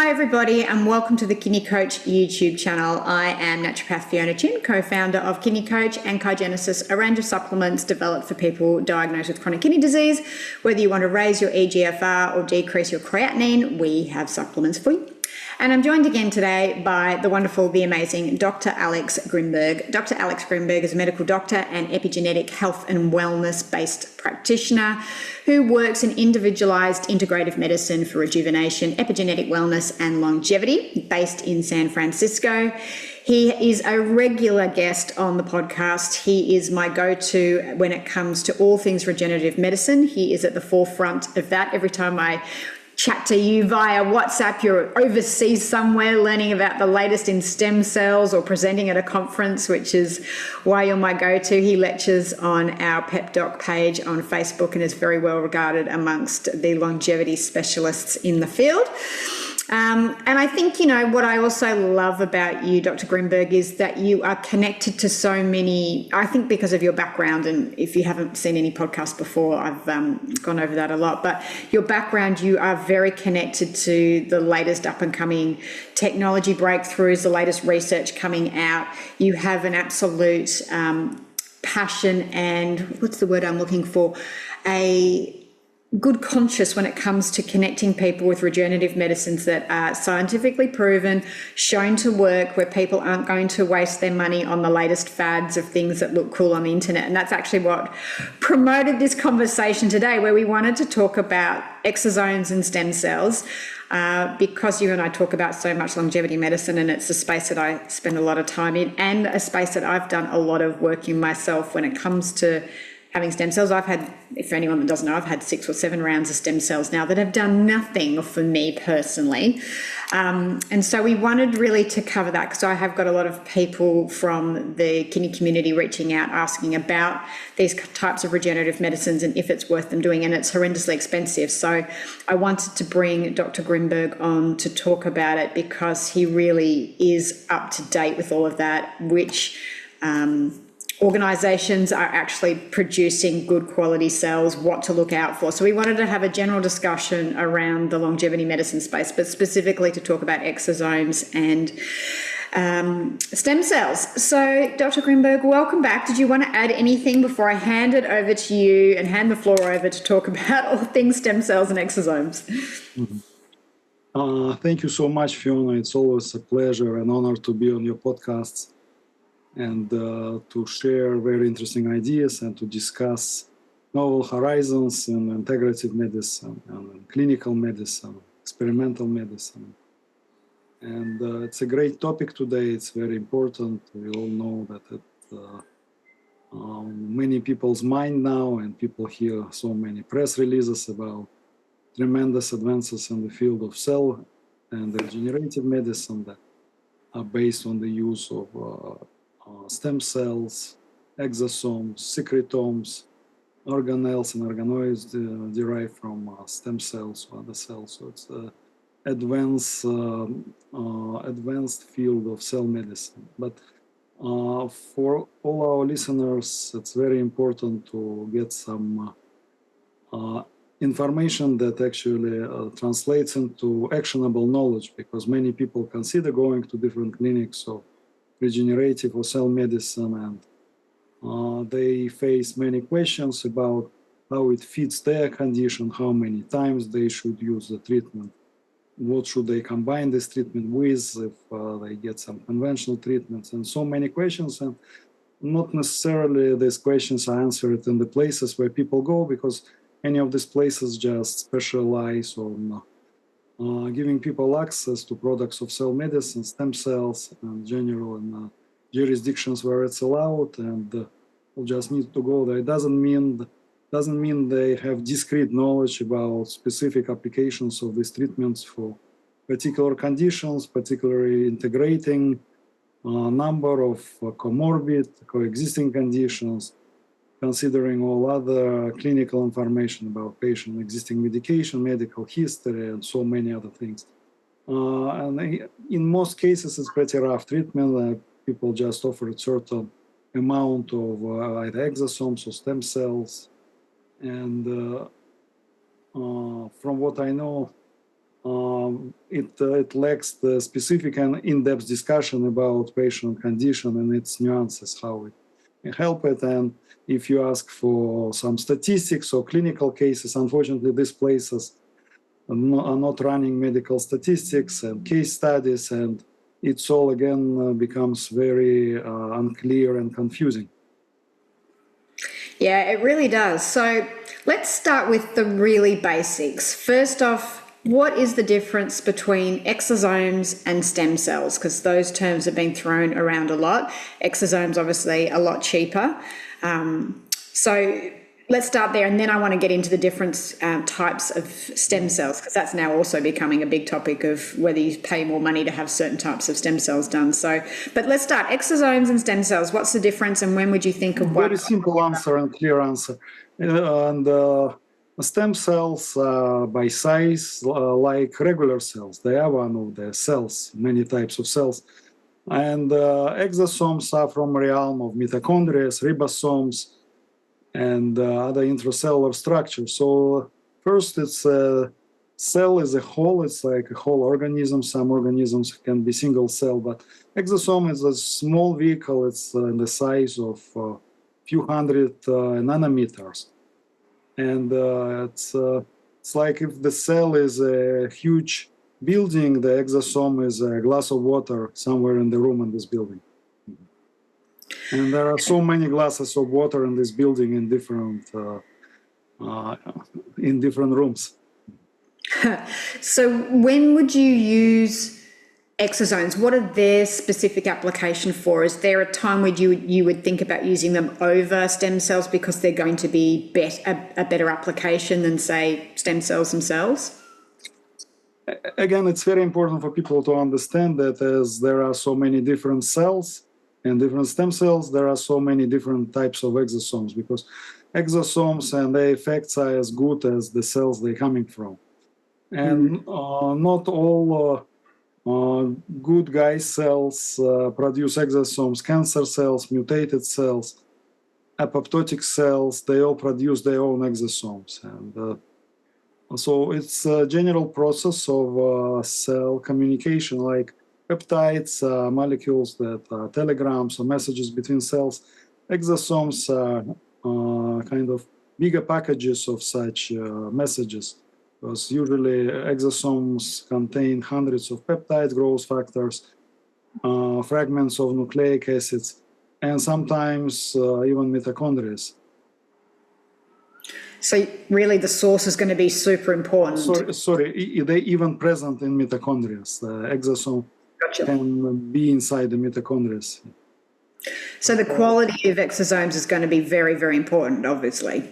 Hi everybody and welcome to the Kidney Coach YouTube channel. I am naturopath Fiona Chin, co-founder of Kidney Coach and Kygenesis, a range of supplements developed for people diagnosed with chronic kidney disease. Whether you want to raise your EGFR or decrease your creatinine, we have supplements for you. And I'm joined again today by the wonderful, the amazing Dr. Alex Grinberg. Dr. Alex Grinberg is a medical doctor and epigenetic health and wellness-based practitioner who works in individualized integrative medicine for rejuvenation, epigenetic wellness, and longevity, based in San Francisco. He is a regular guest on the podcast. He is my go-to when it comes to all things regenerative medicine. He is at the forefront of that. Every time I chat to you via WhatsApp, you're overseas somewhere learning about the latest in stem cells or presenting at a conference, which is why you're my go-to. He lectures on our Pep Doc page on Facebook and is very well regarded amongst the longevity specialists in the field. And I think, you know, what I also love about you, Dr. Grinberg, is that you are connected to so many, I think because of your background, and if you haven't seen any podcasts before, I've gone over that a lot, but your background, you are very connected to the latest up and coming technology breakthroughs, the latest research coming out. You have an absolute passion and, what's the word I'm looking for, a good conscience when it comes to connecting people with regenerative medicines that are scientifically proven, shown to work, where people aren't going to waste their money on the latest fads of things that look cool on the internet. And that's actually what promoted this conversation today, where we wanted to talk about exosomes and stem cells, because you and I talk about so much longevity medicine, and it's a space that I spend a lot of time in, and a space that I've done a lot of work in myself when it comes to having stem cells. I've had, if anyone that doesn't know, I've had 6 or 7 rounds of stem cells now that have done nothing for me personally. And so we wanted really to cover that, because I have got a lot of people from the kidney community reaching out, asking about these types of regenerative medicines and if it's worth them doing, and it's horrendously expensive. So I wanted to bring Dr. Grinberg on to talk about it, because he really is up to date with all of that, which organisations are actually producing good quality cells, what to look out for. So we wanted to have a general discussion around the longevity medicine space, but specifically to talk about exosomes and stem cells. So Dr. Grinberg, welcome back. Did you want to add anything before I hand it over to you and hand the floor over to talk about all things stem cells and exosomes? Thank you so much, Fiona. It's always a pleasure and honor to be on your podcasts and to share very interesting ideas and to discuss novel horizons in integrative medicine and clinical medicine, experimental medicine. And it's a great topic today. It's very important. We all know that it's many people's mind now, and people hear so many press releases about tremendous advances in the field of cell and regenerative medicine that are based on the use of stem cells, exosomes, secretomes, organelles and organoids derived from stem cells or other cells. So it's an advanced field of cell medicine. But for all our listeners, it's very important to get some information that actually translates into actionable knowledge, because many people consider going to different clinics of regenerative or cell medicine, and they face many questions about how it fits their condition, how many times they should use the treatment, what should they combine this treatment with if they get some conventional treatments, and so many questions. And not necessarily these questions are answered in the places where people go, because many of these places just specialize on giving people access to products of cell medicine, stem cells, and general and jurisdictions where it's allowed, and we'll just need to go there. It doesn't mean they have discrete knowledge about specific applications of these treatments for particular conditions, particularly integrating a number of comorbid, coexisting conditions, considering all other clinical information about patient, existing medication, medical history, and so many other things. And in most cases, it's pretty rough treatment. People just offer a certain amount of either exosomes or stem cells. And from what I know, it lacks the specific and in-depth discussion about patient condition and its nuances, how it can help it. And if you ask for some statistics or clinical cases, unfortunately, these places are not running medical statistics and case studies, and it's all again becomes very unclear and confusing. Yeah, it really does. So let's start with the really basics. First off, what is the difference between exosomes and stem cells? Because those terms have been thrown around a lot. Exosomes, obviously, a lot cheaper. So let's start there, and then I want to get into the different types of stem cells, because that's now also becoming a big topic of whether you pay more money to have certain types of stem cells done. So, but let's start exosomes and stem cells. What's the difference, and when would you think of one? Very simple answer and clear answer. Stem cells by size, like regular cells, they are one of the cells, many types of cells. And exosomes are from the realm of mitochondria, ribosomes, and other intracellular structures. So first, it's a cell as a whole. It's like a whole organism. Some organisms can be single cell, but exosome is a small vehicle. It's in the size of a few hundred nanometers. And it's like if the cell is a huge building, the exosome is a glass of water somewhere in the room in this building. And there are so many glasses of water in this building in different rooms. So when would you use exosomes? What are their specific application for? Is there a time where you would think about using them over stem cells because they're going to be a better application than, say, stem cells themselves? Again, it's very important for people to understand that as there are so many different cells and different stem cells, there are so many different types of exosomes, because exosomes and their effects are as good as the cells they're coming from. And not all good guy cells produce exosomes. Cancer cells, mutated cells, apoptotic cells, they all produce their own exosomes. And so it's a general process of cell communication, like peptides, molecules that are telegrams or messages between cells. Exosomes are kind of bigger packages of such messages, because usually exosomes contain hundreds of peptides, growth factors, fragments of nucleic acids, and sometimes even mitochondria. So really the source is going to be super important. Sorry, they even present in mitochondria. The exosome can be inside the mitochondria. So the quality of exosomes is going to be very, very important, obviously.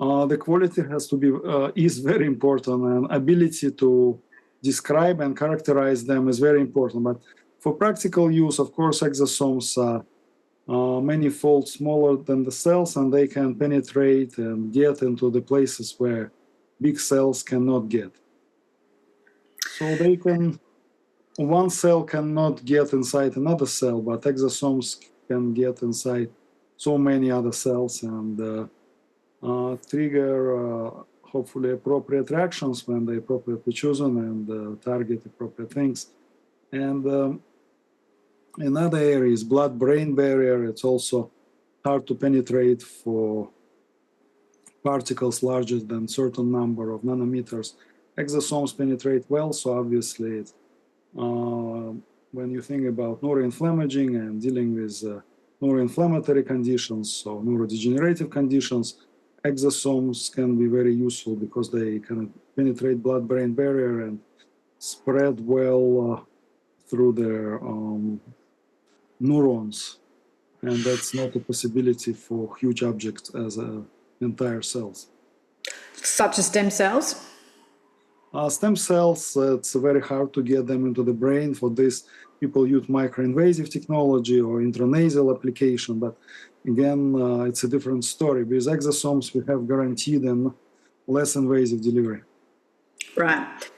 The quality has to be is very important, and ability to describe and characterize them is very important. But for practical use, of course, exosomes are many-fold smaller than the cells, and they can penetrate and get into the places where big cells cannot get. So they can, one cell cannot get inside another cell, but exosomes can get inside so many other cells and trigger hopefully appropriate reactions when they're appropriately chosen and target appropriate things. And in other areas, blood-brain barrier, it's also hard to penetrate for particles larger than certain number of nanometers. Exosomes penetrate well, so obviously when you think about neuroinflammaging and dealing with neuroinflammatory conditions, so neurodegenerative conditions, exosomes can be very useful because they can penetrate blood-brain barrier and spread well through their neurons, and that's not a possibility for huge objects as entire cells. Such as stem cells? Stem cells, it's very hard to get them into the brain. For this, people use microinvasive technology or intranasal application, but again, it's a different story. With exosomes, we have guaranteed and less invasive delivery. Right.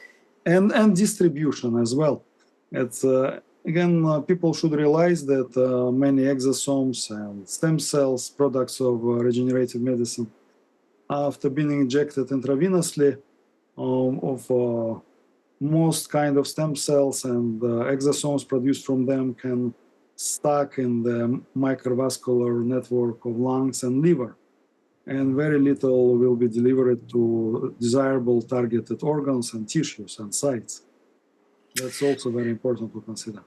And distribution as well. It's again, people should realize that many exosomes and stem cells, products of regenerative medicine, after being injected intravenously, of most kind of stem cells, and exosomes produced from them can stuck in the microvascular network of lungs and liver, and very little will be delivered to desirable targeted organs and tissues and sites. That's also very important to consider.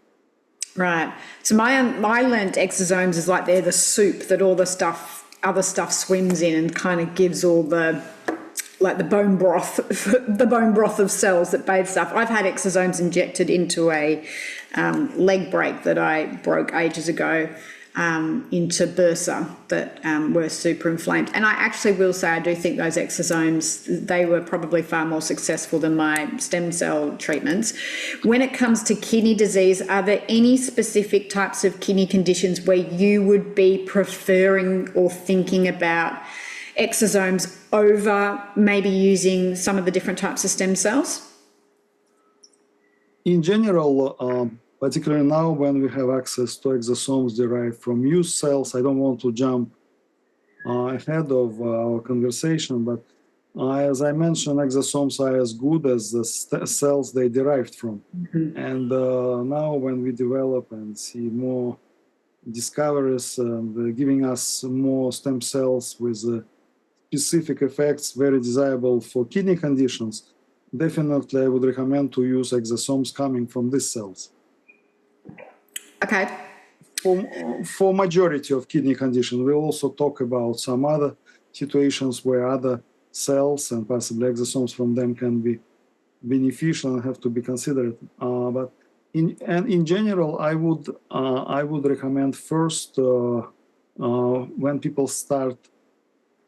Right. So my learned exosomes is like they're the soup that all the other stuff swims in and kind of gives all the, like the bone broth of cells that bathe stuff. I've had exosomes injected into a leg break that I broke ages ago, into bursa that were super inflamed. And I actually will say I do think those exosomes, they were probably far more successful than my stem cell treatments. When it comes to kidney disease, are there any specific types of kidney conditions where you would be preferring or thinking about exosomes over maybe using some of the different types of stem cells? In general, particularly now when we have access to exosomes derived from Muse cells, I don't want to jump ahead of our conversation, but as I mentioned, exosomes are as good as the cells they derived from. Mm-hmm. And now when we develop and see more discoveries giving us more stem cells with specific effects very desirable for kidney conditions, definitely I would recommend to use exosomes coming from these cells. Okay. For majority of kidney conditions, we'll also talk about some other situations where other cells and possibly exosomes from them can be beneficial and have to be considered. But in general, I would recommend first when people start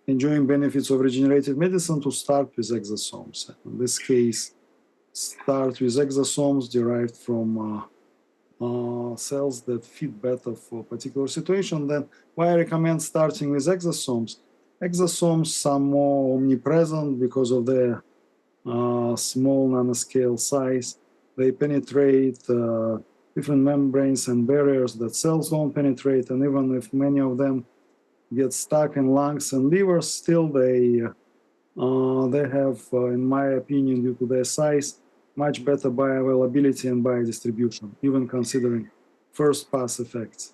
enjoying benefits of regenerative medicine to start with exosomes. In this case, start with exosomes derived from cells that fit better for a particular situation. Then why I recommend starting with exosomes. Exosomes are more omnipresent because of their small nanoscale size. They penetrate different membranes and barriers that cells don't penetrate, and even if many of them get stuck in lungs and liver, still they have, in my opinion, due to their size, much better bioavailability and biodistribution, even considering first-pass effects.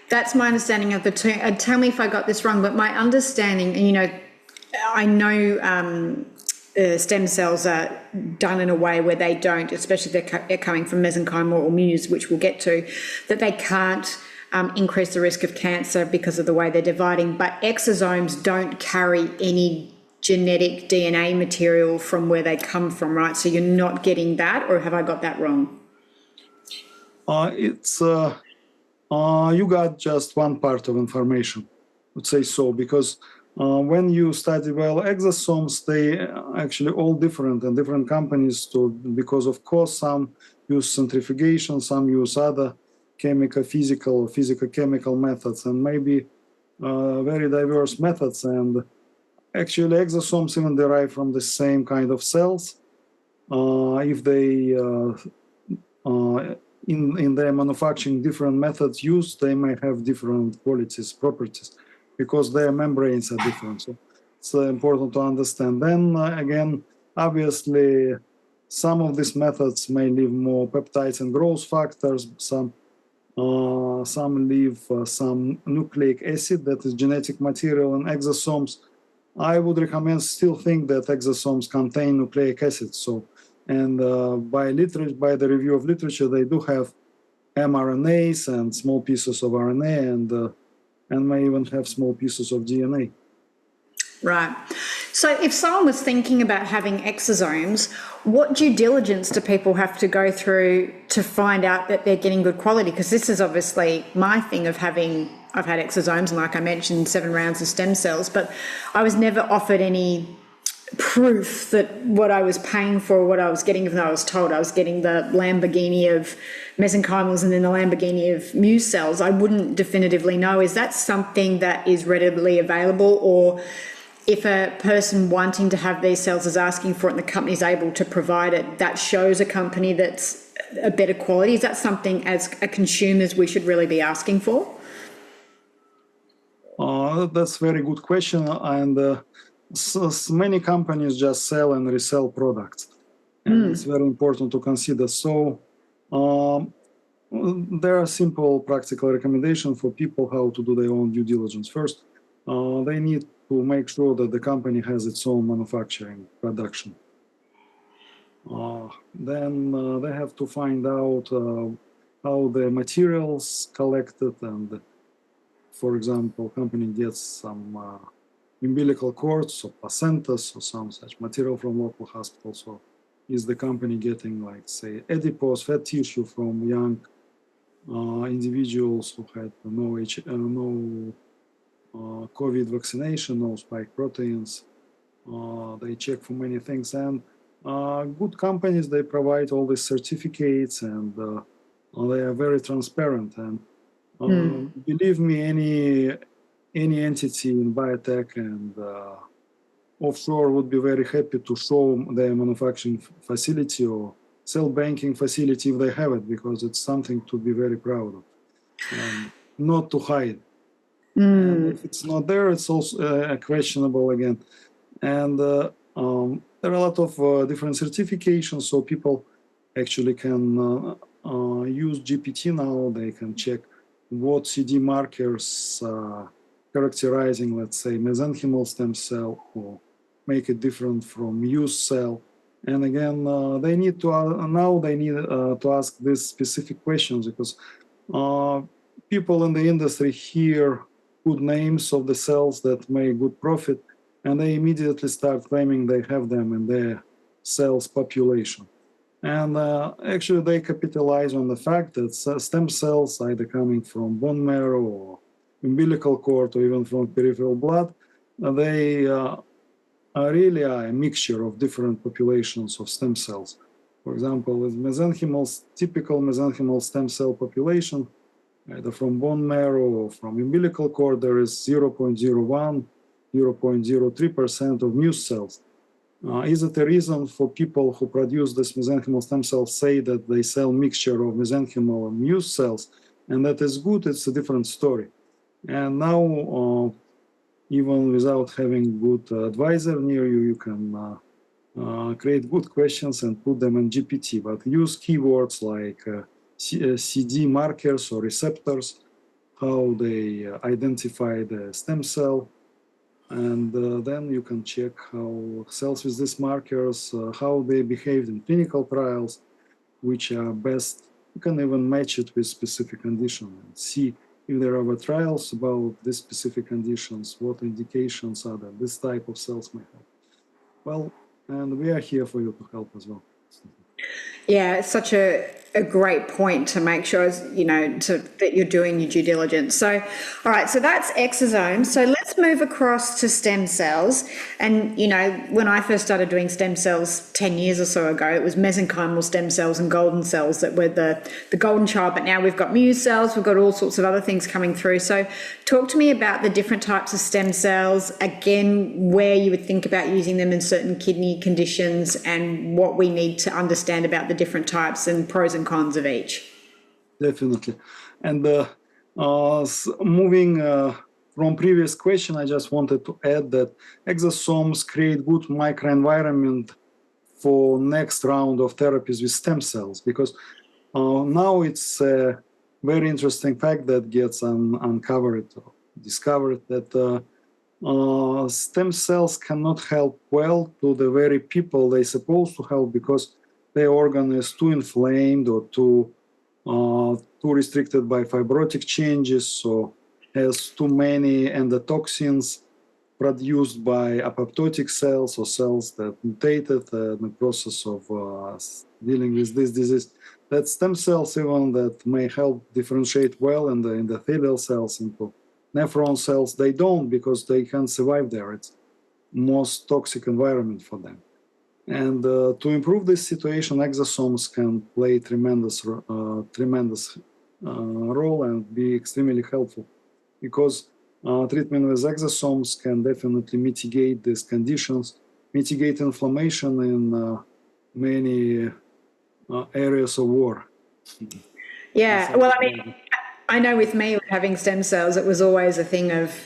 That's my understanding of the two. Tell me if I got this wrong, but my understanding, and I know stem cells are done in a way where they don't, especially if they're coming from mesenchymal or Muse, which we'll get to, that they can't increase the risk of cancer because of the way they're dividing. But exosomes don't carry any genetic DNA material from where they come from, right? So you're not getting that, or have I got that wrong? You got just one part of information, I would say so, because when you study exosomes, they actually all different, and different companies because of course some use centrifugation, some use other physical-chemical methods, and maybe very diverse methods. And actually, exosomes even derive from the same kind of cells. If they, in their manufacturing, different methods used, they may have different properties, because their membranes are different. So it's important to understand. Then again, obviously, some of these methods may leave more peptides and growth factors. Some leave some nucleic acid, that is genetic material in exosomes. I would recommend, still think that exosomes contain nucleic acid. So, and by the review of literature, they do have mRNAs and small pieces of RNA, and may even have small pieces of DNA. Right. So if someone was thinking about having exosomes, what due diligence do people have to go through to find out that they're getting good quality? Because this is obviously my thing of I've had exosomes, and like I mentioned, 7 rounds of stem cells, but I was never offered any proof that what I was paying for, what I was getting, even though I was told I was getting the Lamborghini of mesenchymals and then the Lamborghini of Muse cells. I wouldn't definitively know. Is that something that is readily available, or if a person wanting to have these cells is asking for it and the company is able to provide it, that shows a company that's a better quality? Is that something as consumers we should really be asking for? That's a very good question. And many companies just sell and resell products, and it's very important to consider. So there are simple practical recommendations for people how to do their own due diligence. First, they need to make sure that the company has its own manufacturing production. Then they have to find out how the materials collected, and for example, company gets some umbilical cords or placentas or some such material from local hospitals. So is the company getting, like, say, adipose, fat tissue from young individuals who had no COVID vaccination, no spike proteins? They check for many things, and good companies, they provide all these certificates, and they are very transparent. And believe me, any entity in biotech and offshore would be very happy to show their manufacturing facility or cell banking facility if they have it, because it's something to be very proud of and not to hide. And if it's not there, it's also questionable again. And there are a lot of different certifications, so people actually can use GPT now. They can check what CD markers characterizing, let's say, mesenchymal stem cell, or make it different from Muse cell. And again, they need to to ask these specific questions, because people in the industry hear good names of the cells that make good profit, and they immediately start claiming they have them in their cells population. And actually, they capitalize on the fact that stem cells, either coming from bone marrow or umbilical cord or even from peripheral blood, they really are a mixture of different populations of stem cells. For example, with typical mesenchymal stem cell population, either from bone marrow or from umbilical cord, there is 0.01, 0.03% of Muse cells. Is it a reason for people who produce this mesenchymal stem cells say that they sell mixture of mesenchymal and Muse cells, and that is good? It's a different story. And now, even without having good advisor near you, you can create good questions and put them in GPT, but use keywords like CD markers or receptors, how they identify the stem cell, and then you can check how cells with these markers, how they behaved in clinical trials, which are best. You can even match it with specific conditions and see if there are trials about these specific conditions, what indications are that this type of cells may have. Well, and we are here for you to help as well. Yeah, it's such a great point to make sure, that you're doing your due diligence. So, all right, so that's exosomes. So let's move across to stem cells. And, when I first started doing stem cells 10 years or so ago, it was mesenchymal stem cells and golden cells that were the golden child. But now we've got Muse cells, we've got all sorts of other things coming through. So talk to me about the different types of stem cells, again, where you would think about using them in certain kidney conditions, and what we need to understand about the different types and pros and cons of each. Definitely. And moving from previous question, I just wanted to add that exosomes create good microenvironment for next round of therapies with stem cells, because now it's a very interesting fact that gets uncovered or discovered, that stem cells cannot help well to the very people they're supposed to help, because their organ is too inflamed or too restricted by fibrotic changes, so has too many endotoxins produced by apoptotic cells or cells that mutated in the process of dealing with this disease. That stem cells, even that may help differentiate well in the endothelial cells into nephron cells, they don't, because they can't survive there. It's most toxic environment for them. And to improve this situation, exosomes can play tremendous role and be extremely helpful, because treatment with exosomes can definitely mitigate these conditions, mitigate inflammation in many areas of war. Yeah, well, I mean, I know with me having stem cells, it was always a thing of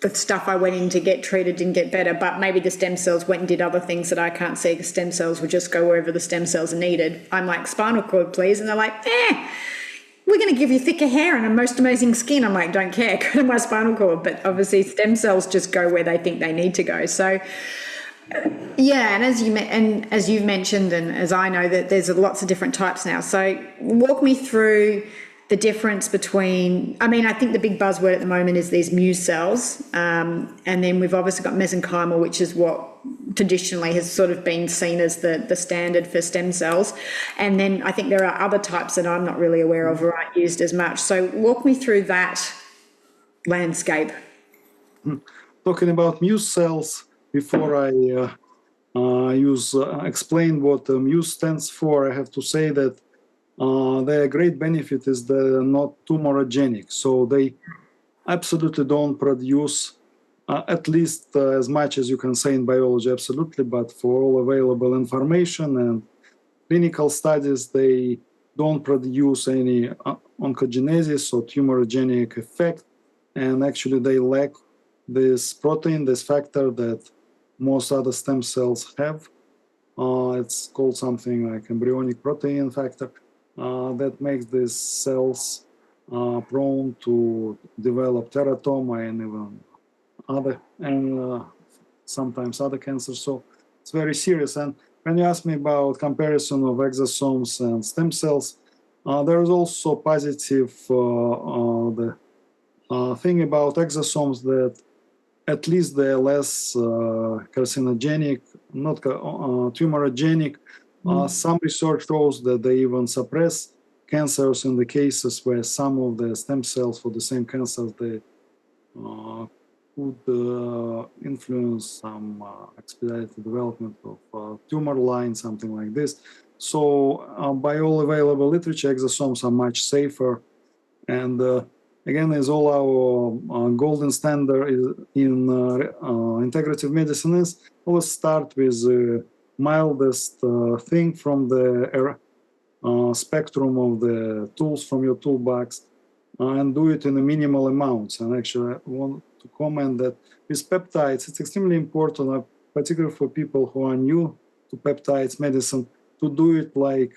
the stuff I went in to get treated didn't get better, but maybe the stem cells went and did other things that I can't see because stem cells would just go wherever the stem cells are needed. I'm like, spinal cord, please. And they're like, we're going to give you thicker hair and a most amazing skin. I'm like, don't care, go to my spinal cord. But obviously stem cells just go where they think they need to go. So yeah, and as you've mentioned, and as I know, that there's lots of different types now. So walk me through the difference between, I mean, I think the big buzzword at the moment is these Muse cells. And then we've obviously got mesenchymal, which is what traditionally has sort of been seen as the standard for stem cells. And then I think there are other types that I'm not really aware of or aren't used as much. So walk me through that landscape. Talking about Muse cells, before I explain what Muse stands for, I have to say that their great benefit is they're not tumorigenic, so they absolutely don't produce, at least as much as you can say in biology, absolutely, but for all available information and clinical studies, they don't produce any oncogenesis or tumorigenic effect, and actually they lack this protein, this factor that most other stem cells have. It's called something like embryonic protein factor. That makes these cells prone to develop teratoma and even sometimes other cancers. So it's very serious. And when you ask me about comparison of exosomes and stem cells, there is also positive the thing about exosomes that at least they're less carcinogenic, not tumorigenic. Some research shows that they even suppress cancers in the cases where some of the stem cells for the same cancers they could influence some expedited development of tumor line, something like this. So by all available literature, exosomes are much safer. And again, as all our golden standard in integrative medicine is, always start with the mildest thing from the spectrum of the tools from your toolbox and do it in a minimal amounts. And actually, I want to comment that with peptides, it's extremely important, particularly for people who are new to peptides medicine, to do it like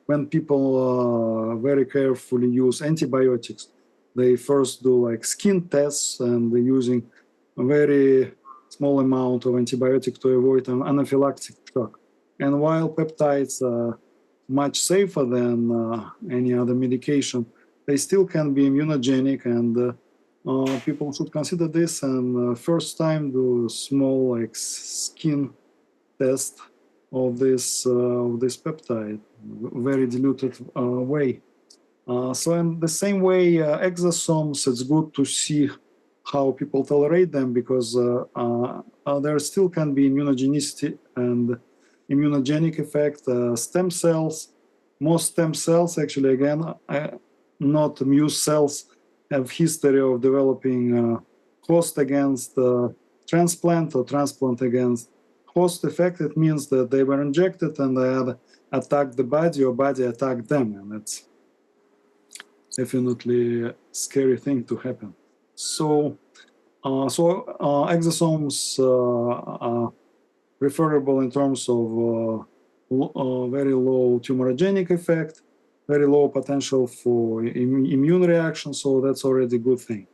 when people very carefully use antibiotics. They first do like skin tests and they're using a very small amount of antibiotic to avoid an anaphylactic shock. And while peptides are much safer than any other medication, they still can be immunogenic, and people should consider this and first time do small like skin test of this peptide, very diluted way. So in the same way, exosomes, it's good to see how people tolerate them because there still can be immunogenicity and immunogenic effect. Stem cells, most stem cells actually, again, not Muse cells, have history of developing host against transplant or transplant against host effect. It means that they were injected and they had attacked the body or body attacked them, and it's definitely a scary thing to happen. So exosomes are preferable in terms of very low tumorigenic effect, very low potential for immune reaction, so that's already a good thing.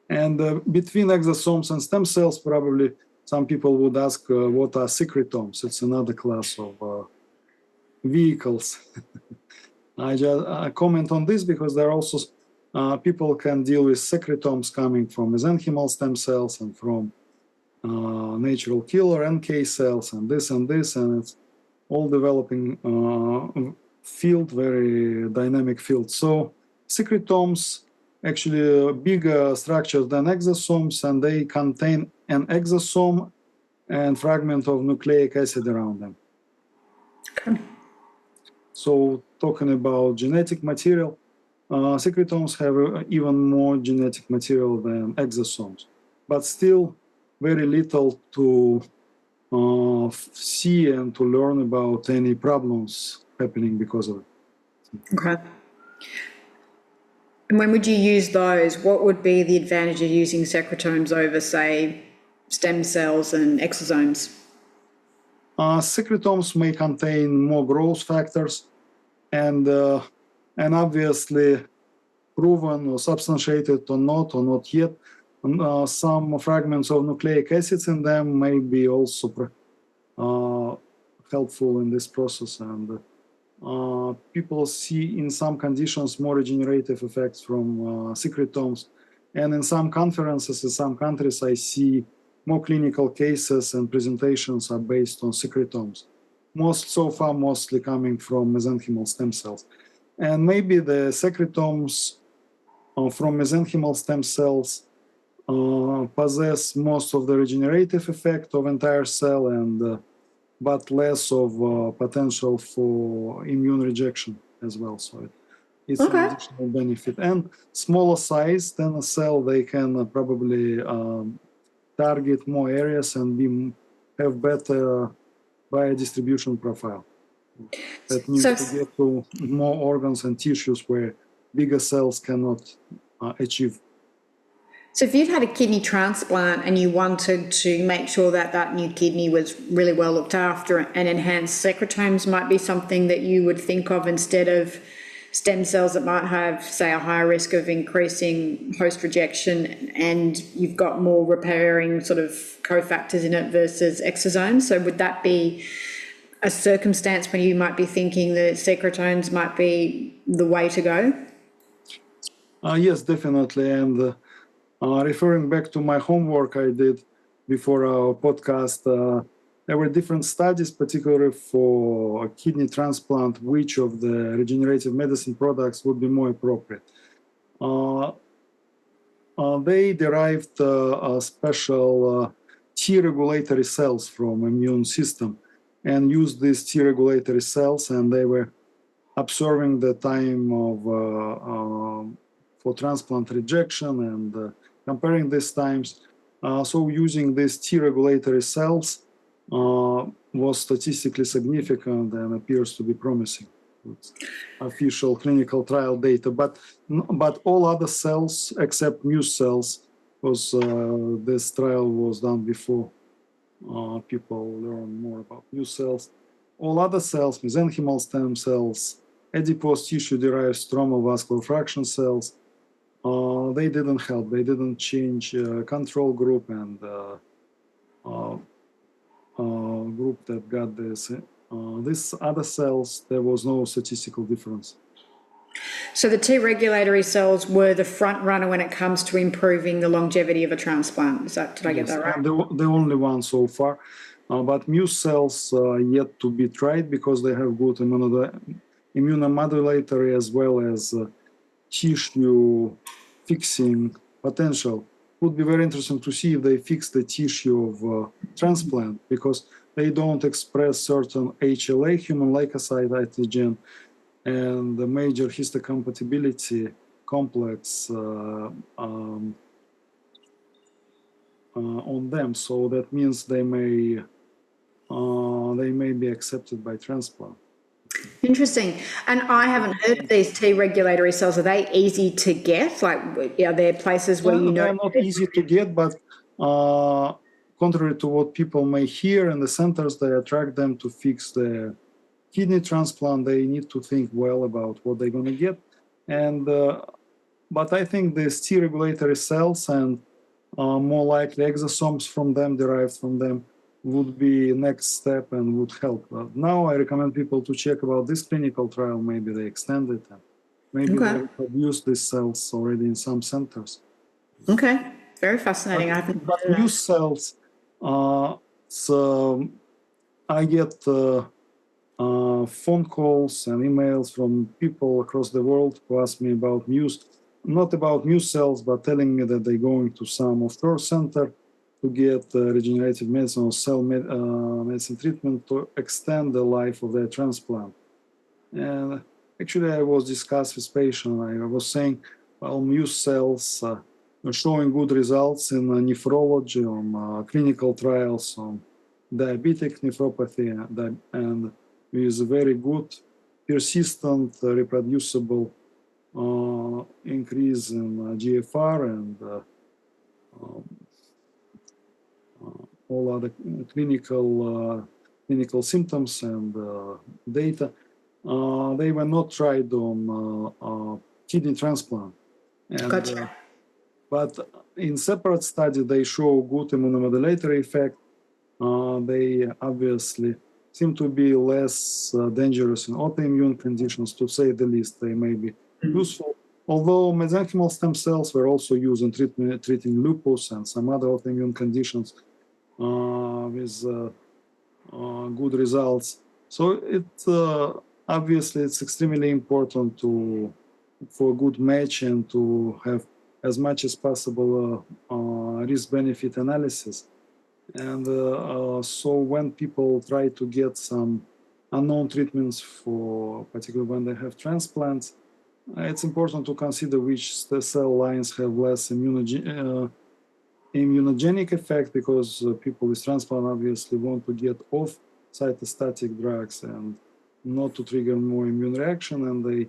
And between exosomes and stem cells, probably some people would ask what are secretomes. It's another class of vehicles. I just comment on this because there are also people can deal with secretomes coming from mesenchymal stem cells and from natural killer NK cells and this, and it's all developing field, very dynamic field. So secretomes actually are bigger structures than exosomes, and they contain an exosome and fragment of nucleic acid around them. Okay. So talking about genetic material, secretomes have even more genetic material than exosomes, but still very little to see and to learn about any problems happening because of it. Okay. And when would you use those? What would be the advantage of using secretomes over, say, stem cells and exosomes? Secretomes may contain more growth factors, and obviously proven or substantiated or not yet, some fragments of nucleic acids in them may be also helpful in this process. And people see in some conditions more regenerative effects from secretomes. And in some conferences in some countries, I see more clinical cases and presentations are based on secretomes. So far, mostly coming from mesenchymal stem cells. And maybe the secretomes from mesenchymal stem cells possess most of the regenerative effect of entire cell, and but less of potential for immune rejection as well. So it's an additional benefit. And smaller size than a cell, they can probably target more areas and have better biodistribution profile. That means to get to more organs and tissues where bigger cells cannot achieve. So if you'd had a kidney transplant and you wanted to make sure that that new kidney was really well looked after and enhanced, secretomes might be something that you would think of instead of stem cells that might have, say, a higher risk of increasing host rejection, and you've got more repairing sort of cofactors in it versus exosomes. So would that be a circumstance when you might be thinking that secretomes might be the way to go? Yes, definitely. And referring back to my homework I did before our podcast, there were different studies, particularly for a kidney transplant, which of the regenerative medicine products would be more appropriate. They derived special T regulatory cells from immune system and used these T regulatory cells, and they were observing the time of for transplant rejection and comparing these times. So using these T regulatory cells was statistically significant and appears to be promising. It's official clinical trial data, but all other cells except Muse cells, because this trial was done before people learn more about Muse cells. All other cells, mesenchymal stem cells, adipose tissue-derived stromal vascular fraction cells, they didn't help. They didn't change control group and group that got this. These other cells, there was no statistical difference. So the T regulatory cells were the front runner when it comes to improving the longevity of a transplant. Did I get that right? The only one so far. But Muse cells are yet to be tried because they have good immunomodulatory as well as tissue fixing potential. Would be very interesting to see if they fix the tissue of transplant, because they don't express certain HLA, human leukocyte antigen, and the major histocompatibility complex on them. So that means they may be accepted by transplant. Interesting. And I haven't heard of these T regulatory cells. Are they easy to get? Like, are there places where you know? They're not easy to get, but contrary to what people may hear in the centers, they attract them to fix the kidney transplant. They need to think well about what they're going to get. And but I think these T regulatory cells and more likely exosomes from them, derived from them, would be next step and would help. Now I recommend people to check about this clinical trial. Maybe they extend it and maybe they produce these cells already in some centers. Okay, very fascinating. But Muse cells, so I get phone calls and emails from people across the world who ask me about Muse, not about Muse cells, but telling me that they're going to some offshore center to get regenerative medicine or cell medicine treatment to extend the life of their transplant. And actually, I was discussing with patient. I was saying, well, Muse cells are showing good results in nephrology, on clinical trials, on diabetic nephropathy, and with very good, persistent, reproducible increase in GFR and all other clinical symptoms and data. They were not tried on kidney transplant. And, Gotcha. but in separate study, they show good immunomodulatory effect. They obviously seem to be less dangerous in autoimmune conditions, to say the least. They may be useful. Although mesenchymal stem cells were also used in treating lupus and some other autoimmune conditions with good results. So obviously it's extremely important for a good match and to have as much as possible risk-benefit analysis. And so when people try to get some unknown treatments for, particularly when they have transplants, it's important to consider which cell lines have less immunogenic effect, because people with transplant obviously want to get off cytostatic drugs and not to trigger more immune reaction, and they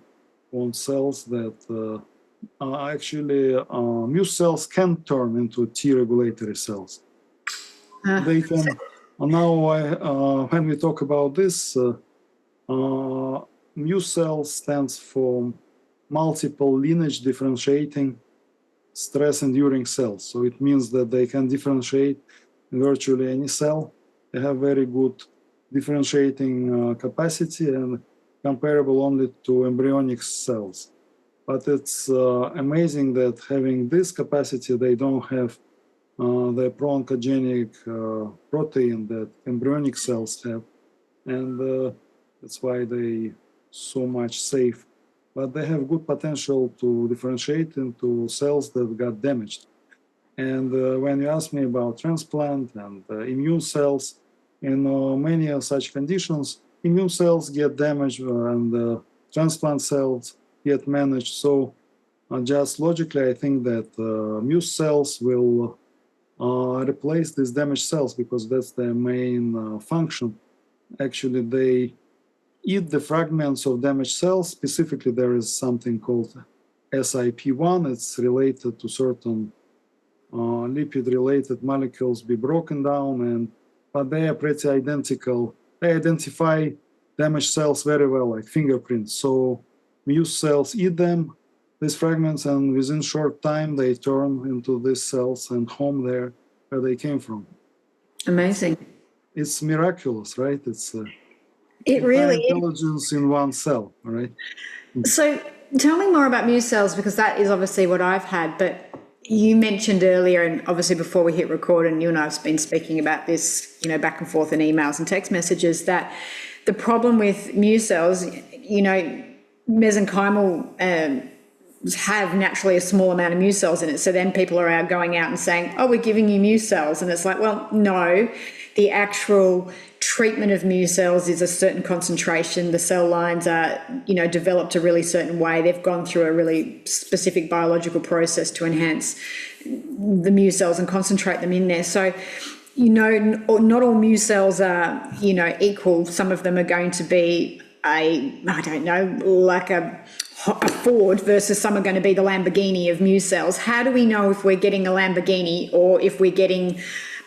want cells that actually Muse cells can turn into T regulatory cells. They can now when we talk about this, Muse cell stands for multiple lineage differentiating stress enduring cells. So it means that they can differentiate virtually any cell. They have very good differentiating capacity and comparable only to embryonic cells. But it's amazing that having this capacity, they don't have the pro-oncogenic protein that embryonic cells have. And that's why they so much safe. But they have good potential to differentiate into cells that got damaged. And when you ask me about transplant and immune cells, in many of such conditions, immune cells get damaged and transplant cells get managed. So just logically, I think that Muse cells will replace these damaged cells, because that's their main function. Actually, they eat the fragments of damaged cells. Specifically, there is something called SIP1. It's related to certain lipid-related molecules be broken down, but they are pretty identical. They identify damaged cells very well, like fingerprints. So Muse cells eat them, these fragments, and within short time they turn into these cells and home there where they came from. Amazing. It's miraculous, right? It's it really is. Intelligence in one cell, right? So tell me more about Muse cells, because that is obviously what I've had, but you mentioned earlier, and obviously before we hit record, and you and I have been speaking about this, back and forth in emails and text messages, that the problem with Muse cells, mesenchymal have naturally a small amount of Muse cells in it. So then people are going out and saying, oh, we're giving you Muse cells. And it's like, well, no, the actual treatment of Muse cells is a certain concentration. The cell lines are, developed a really certain way. They've gone through a really specific biological process to enhance the Muse cells and concentrate them in there. So, not all Muse cells are, equal. Some of them are going to be like a Ford versus some are going to be the Lamborghini of Muse cells. How do we know if we're getting a Lamborghini or if we're getting,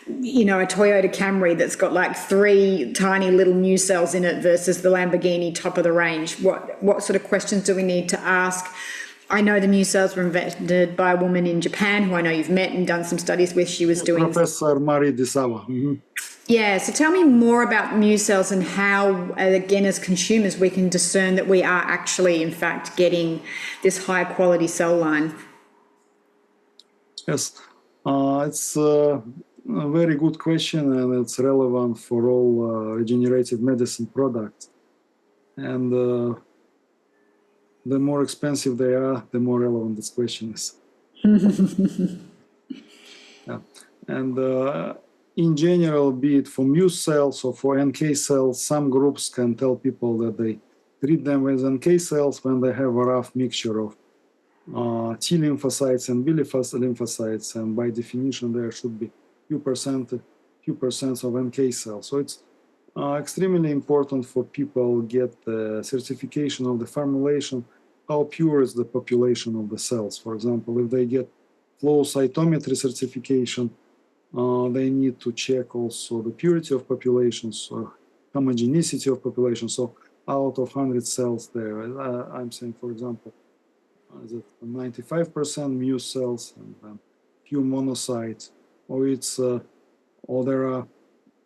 a Toyota Camry that's got like 3 tiny little Muse cells in it versus the Lamborghini top of the range? What sort of questions do we need to ask? I know the Muse cells were invented by a woman in Japan who I know you've met and done some studies with. She was doing Professor Marie Desawa. Mm-hmm. Yeah, so tell me more about Muse cells and how, again, as consumers, we can discern that we are actually, in fact, getting this high quality cell line. Yes, it's a very good question, and it's relevant for all regenerative medicine products. And the more expensive they are, the more relevant this question is. Yeah. And in general, be it for Muse cells or for NK cells, some groups can tell people that they treat them with NK cells when they have a rough mixture of T lymphocytes and B lymphocytes, and by definition, there should be few percent of NK cells. So it's extremely important for people get the certification of the formulation how pure is the population of the cells. For example, if they get flow cytometry certification, they need to check also the purity of populations, or homogeneity of population. So out of 100 cells there, I'm saying, for example, is it 95% Muse cells and then few monocytes, or it's or there are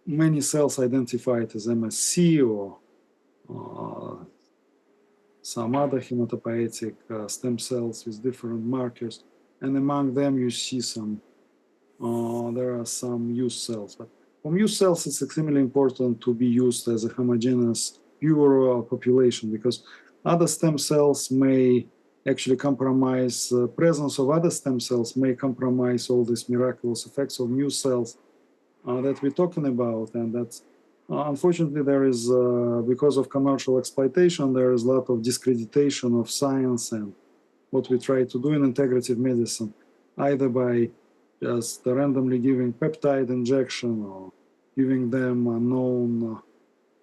many cells identified as MSC or some other hematopoietic stem cells with different markers, and among them you see some. There are some Muse cells, but for Muse cells, it's extremely important to be used as a homogeneous, pure population, because other stem cells may actually compromise, presence of other stem cells may compromise all these miraculous effects of Muse cells that we're talking about. And that's, unfortunately, there is, because of commercial exploitation, there is a lot of discreditation of science and what we try to do in integrative medicine, either by just randomly giving peptide injection or giving them unknown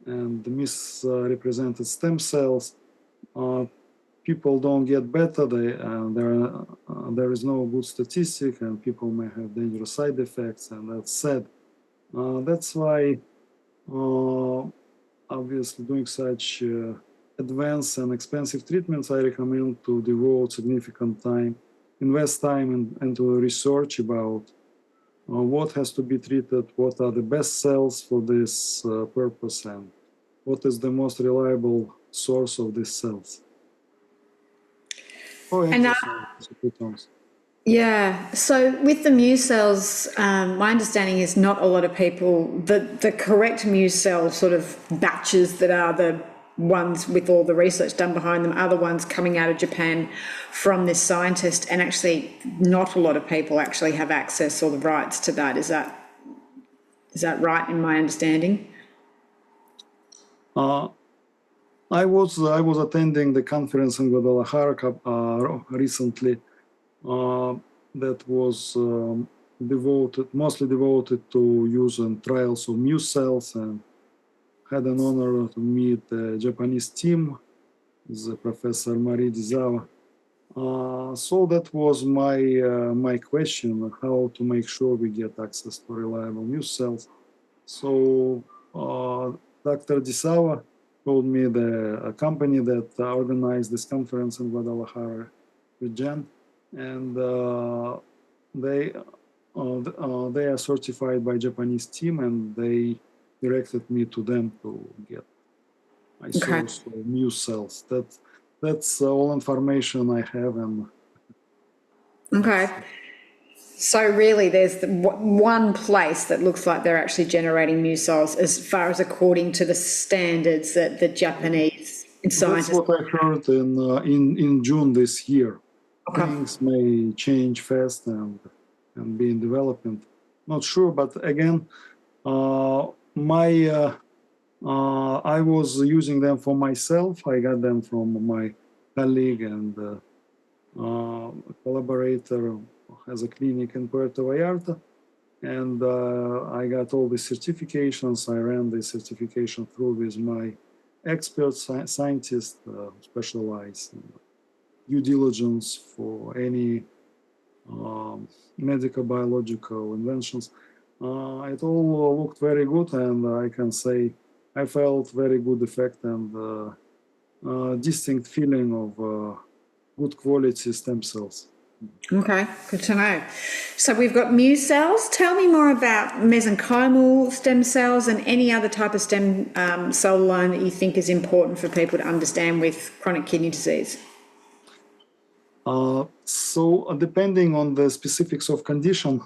and misrepresented stem cells. People don't get better. There is no good statistic, and people may have dangerous side effects, and that's sad. That's why, obviously, doing such advanced and expensive treatments, I recommend to devote significant time, invest time into research about what has to be treated, what are the best cells for this purpose, and what is the most reliable source of these cells. Oh, And Secretomes. yeah, so with the Muse cells, my understanding is not a lot of people, the correct Muse cell sort of batches that are the ones with all the research done behind them are the ones coming out of Japan from this scientist, and actually not a lot of people actually have access or the rights to that. Is that right in my understanding? I was attending the conference in Guadalajara recently that was mostly devoted to use and trials of Muse cells, and had an honor to meet the Japanese team, the Professor Marie Dizawa. So that was my question: how to make sure we get access to reliable Muse cells. So Dr. Dizawa told me the company that organized this conference in Guadalajara, Regen, and they are certified by Japanese team, and they directed me to them to get my source of Muse cells. That's all information I have. And okay. So really, there's one place that looks like they're actually generating Muse cells, as far as according to the standards that the Japanese scientists. That's what I heard in June this year. Okay. Things may change fast and be in development. Not sure, but again, I was using them for myself. I got them from my colleague and collaborator has a clinic in Puerto Vallarta, and I got all the certifications. I ran the certification through with my expert scientist who specialize in due diligence for any medical biological inventions. It all looked very good, and I can say I felt very good effect and distinct feeling of good quality stem cells. Okay, good to know. So we've got Muse cells. Tell me more about mesenchymal stem cells and any other type of stem cell line that you think is important for people to understand with chronic kidney disease. So depending on the specifics of condition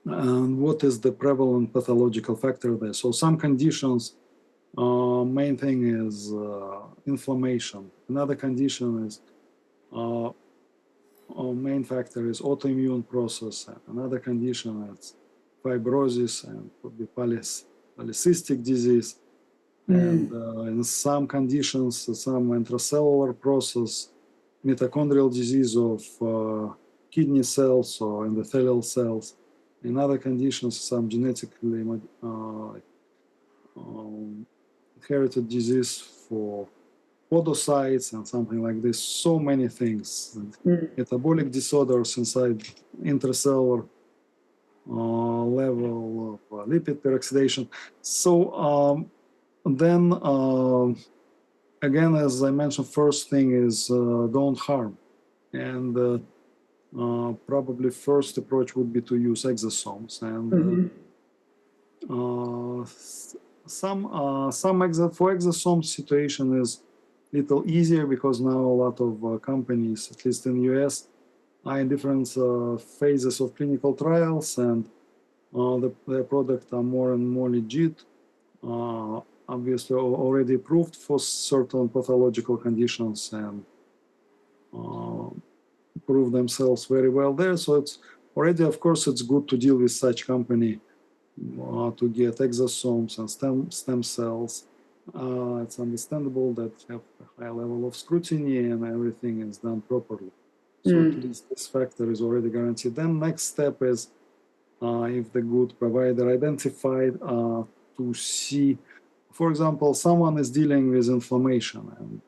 and what is the prevalent pathological factor there. So some conditions, main thing is inflammation. Another condition is main factor is autoimmune process. Another condition is fibrosis and could be polycystic disease. And in some conditions, some intracellular process, mitochondrial disease of kidney cells or endothelial cells. In other conditions, some genetically inherited disease for podocytes and something like this. So many things. And metabolic disorders inside intracellular level of lipid peroxidation. So then again, as I mentioned, first thing is don't harm. And probably first approach would be to use exosomes. And for exosome situation is little easier because now a lot of companies, at least in US, are in different phases of clinical trials, and their products are more and more legit. Obviously already approved for certain pathological conditions and prove themselves very well there. So it's already, of course, it's good to deal with such company to get exosomes and stem cells. It's understandable that have a high level of scrutiny and everything is done properly. So at least this factor is already guaranteed. Then next step is if the good provider identified to see, for example, someone is dealing with inflammation and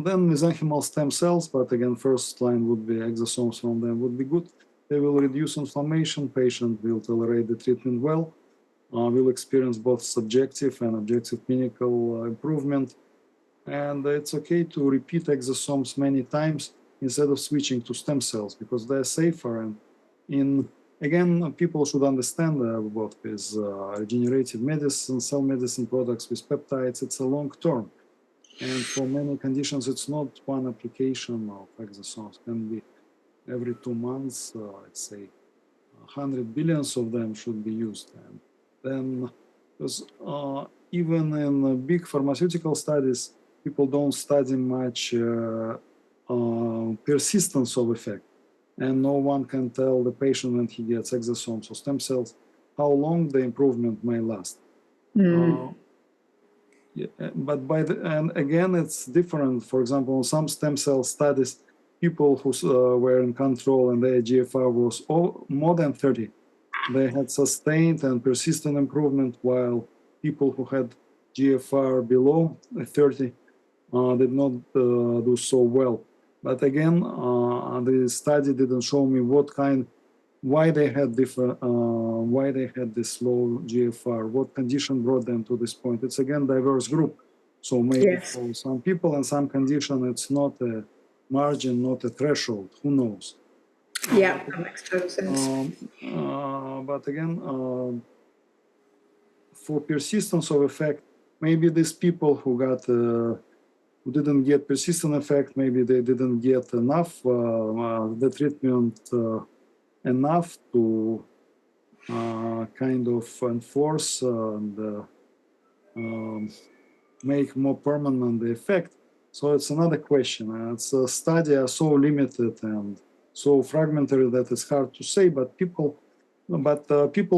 then mesenchymal stem cells, but again, first line would be exosomes from them would be good. They will reduce inflammation, patient will tolerate the treatment well, will experience both subjective and objective clinical improvement. And it's okay to repeat exosomes many times instead of switching to stem cells because they're safer. And again, people should understand what is regenerative medicine, cell medicine products with peptides, it's a long term. And for many conditions, it's not one application of exosomes. It can be every 2 months, let's say 100 billions of them should be used. And then, because even in big pharmaceutical studies, people don't study much persistence of effect. And no one can tell the patient when he gets exosomes or stem cells how long the improvement may last. Yeah, but and again, it's different. For example, in some stem cell studies, people who were in control and their GFR was more than 30, they had sustained and persistent improvement, while people who had GFR below 30 did not do so well. But again, the study didn't show me why they had this low GFR, what condition brought them to this point. It's again diverse group, so maybe for some people and some condition it's not a margin, not a threshold. Who knows? Yeah, that makes total sense. But again, for persistence of effect, maybe these people who didn't get persistent effect, maybe they didn't get enough the treatment. Enough to kind of enforce and make more permanent the effect. So it's another question. It's a study are so limited and so fragmentary that it's hard to say. But people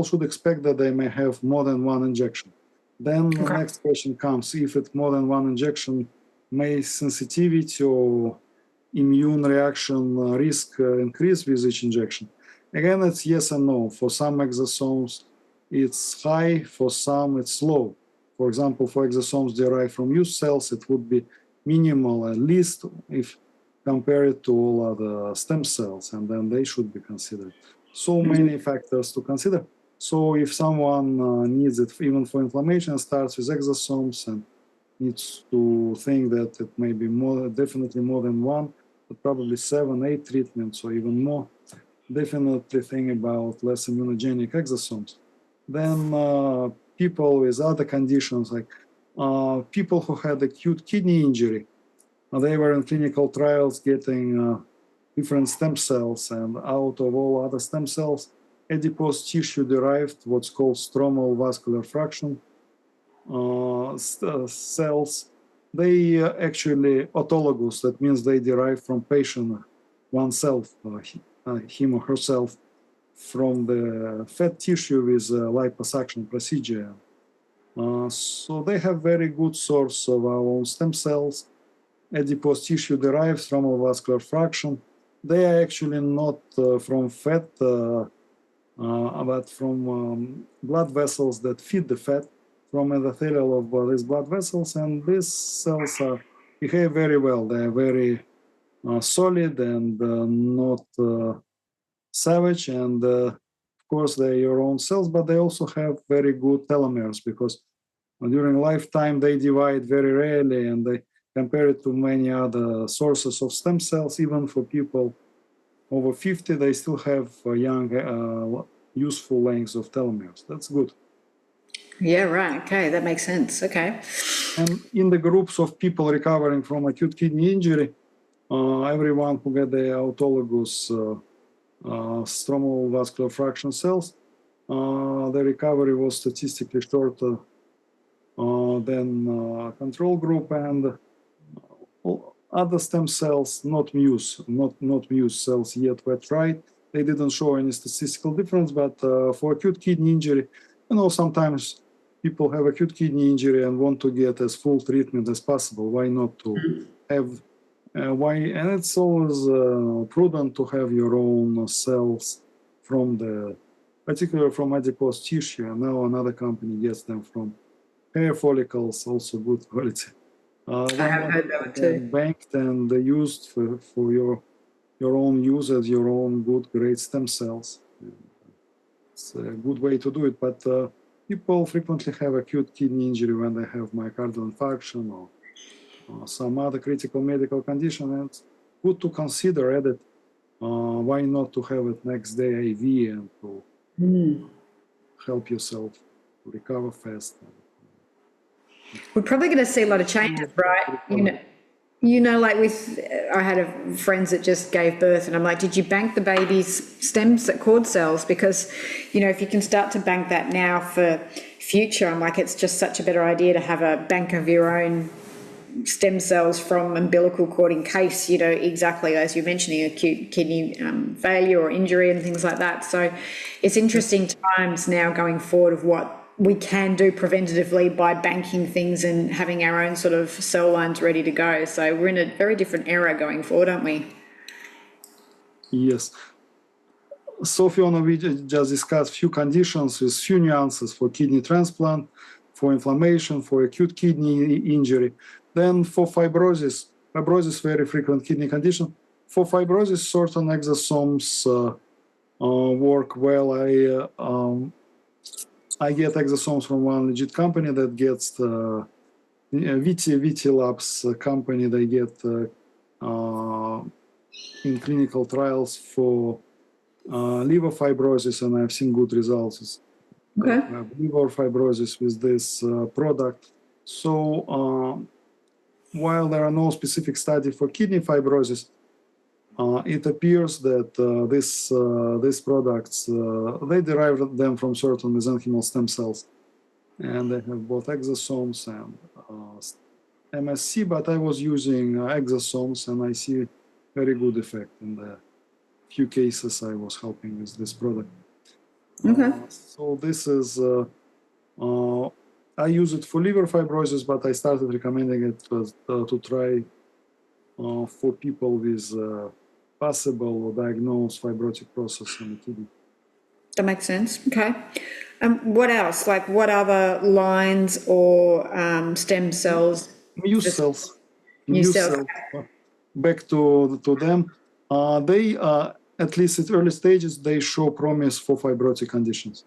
should expect that they may have more than one injection. Then the next question comes: if it's more than one injection, may sensitivity or immune reaction risk increase with each injection? Again, it's yes and no. For some exosomes, it's high. For some, it's low. For example, for exosomes derived from Muse cells, it would be minimal, at least if compared to all other stem cells, and then they should be considered. So many factors to consider. So if someone needs it even for inflammation, starts with exosomes and needs to think that it may be definitely more than one, but probably 7, 8 treatments or even more. Definitely think about less immunogenic exosomes. Then people with other conditions, like people who had acute kidney injury, they were in clinical trials getting different stem cells, and out of all other stem cells, adipose tissue derived what's called stromal vascular fraction cells. They actually autologous, that means they derive from patient oneself, him or herself, from the fat tissue with liposuction procedure. So they have very good source of our own stem cells. Adipose tissue derives from a vascular fraction. They are actually not from fat, but from blood vessels that feed the fat. from endothelial of these blood vessels, and these cells behave very well. They are very solid and not savage, and of course they're your own cells, but they also have very good telomeres, because during lifetime they divide very rarely, and they compare it to many other sources of stem cells. Even for people over 50, they still have young useful lengths of telomeres. That's good. Yeah, right. Okay, that makes sense. Okay. And in the groups of people recovering from acute kidney injury, everyone who get the autologous stromal vascular fraction cells, the recovery was statistically shorter than control group, and other stem cells, not Muse, not Muse cells yet were tried. They didn't show any statistical difference, but for acute kidney injury, sometimes people have acute kidney injury and want to get as full treatment as possible. Why not to have and it's always prudent to have your own cells particularly from adipose tissue. And now another company gets them from hair follicles, also good quality. I have heard that one too. Banked and used for your own use as your own good, great stem cells. It's a good way to do it, but people frequently have acute kidney injury when they have myocardial infarction or some other critical medical condition, and it's good to consider it. Why not to have it next day IV and to help yourself to recover fast. We're probably going to see a lot of changes, right? Like I had friends that just gave birth, and I'm like, did you bank the baby's cord cells? Because, if you can start to bank that now for future, I'm like, it's just such a better idea to have a bank of your own stem cells from umbilical cord in case, exactly as you're mentioning, acute kidney failure or injury and things like that. So it's interesting times now going forward of what we can do preventatively by banking things and having our own sort of cell lines ready to go. So we're in a very different era going forward, aren't we? Yes. So Fiona, we just discussed few conditions with few nuances for kidney transplant, for inflammation, for acute kidney injury. Then for fibrosis, very frequent kidney condition. For fibrosis, certain exosomes work well. I get exosomes from one legit company that gets the VT Labs company. They get in clinical trials for liver fibrosis, and I've seen good results. Okay. Liver fibrosis with this product. So while there are no specific study for kidney fibrosis, it appears that these products, they derive them from certain mesenchymal stem cells, and they have both exosomes and MSC, but I was using exosomes, and I see very good effect in the few cases I was helping with this product. Okay. So this is, I use it for liver fibrosis, but I started recommending it to try for people with possible or diagnosed fibrotic process in the kidney. That makes sense. Okay. What else? Like what other lines or stem cells? Muse cells. Muse cells. Back to them. They, at least at early stages, they show promise for fibrotic conditions.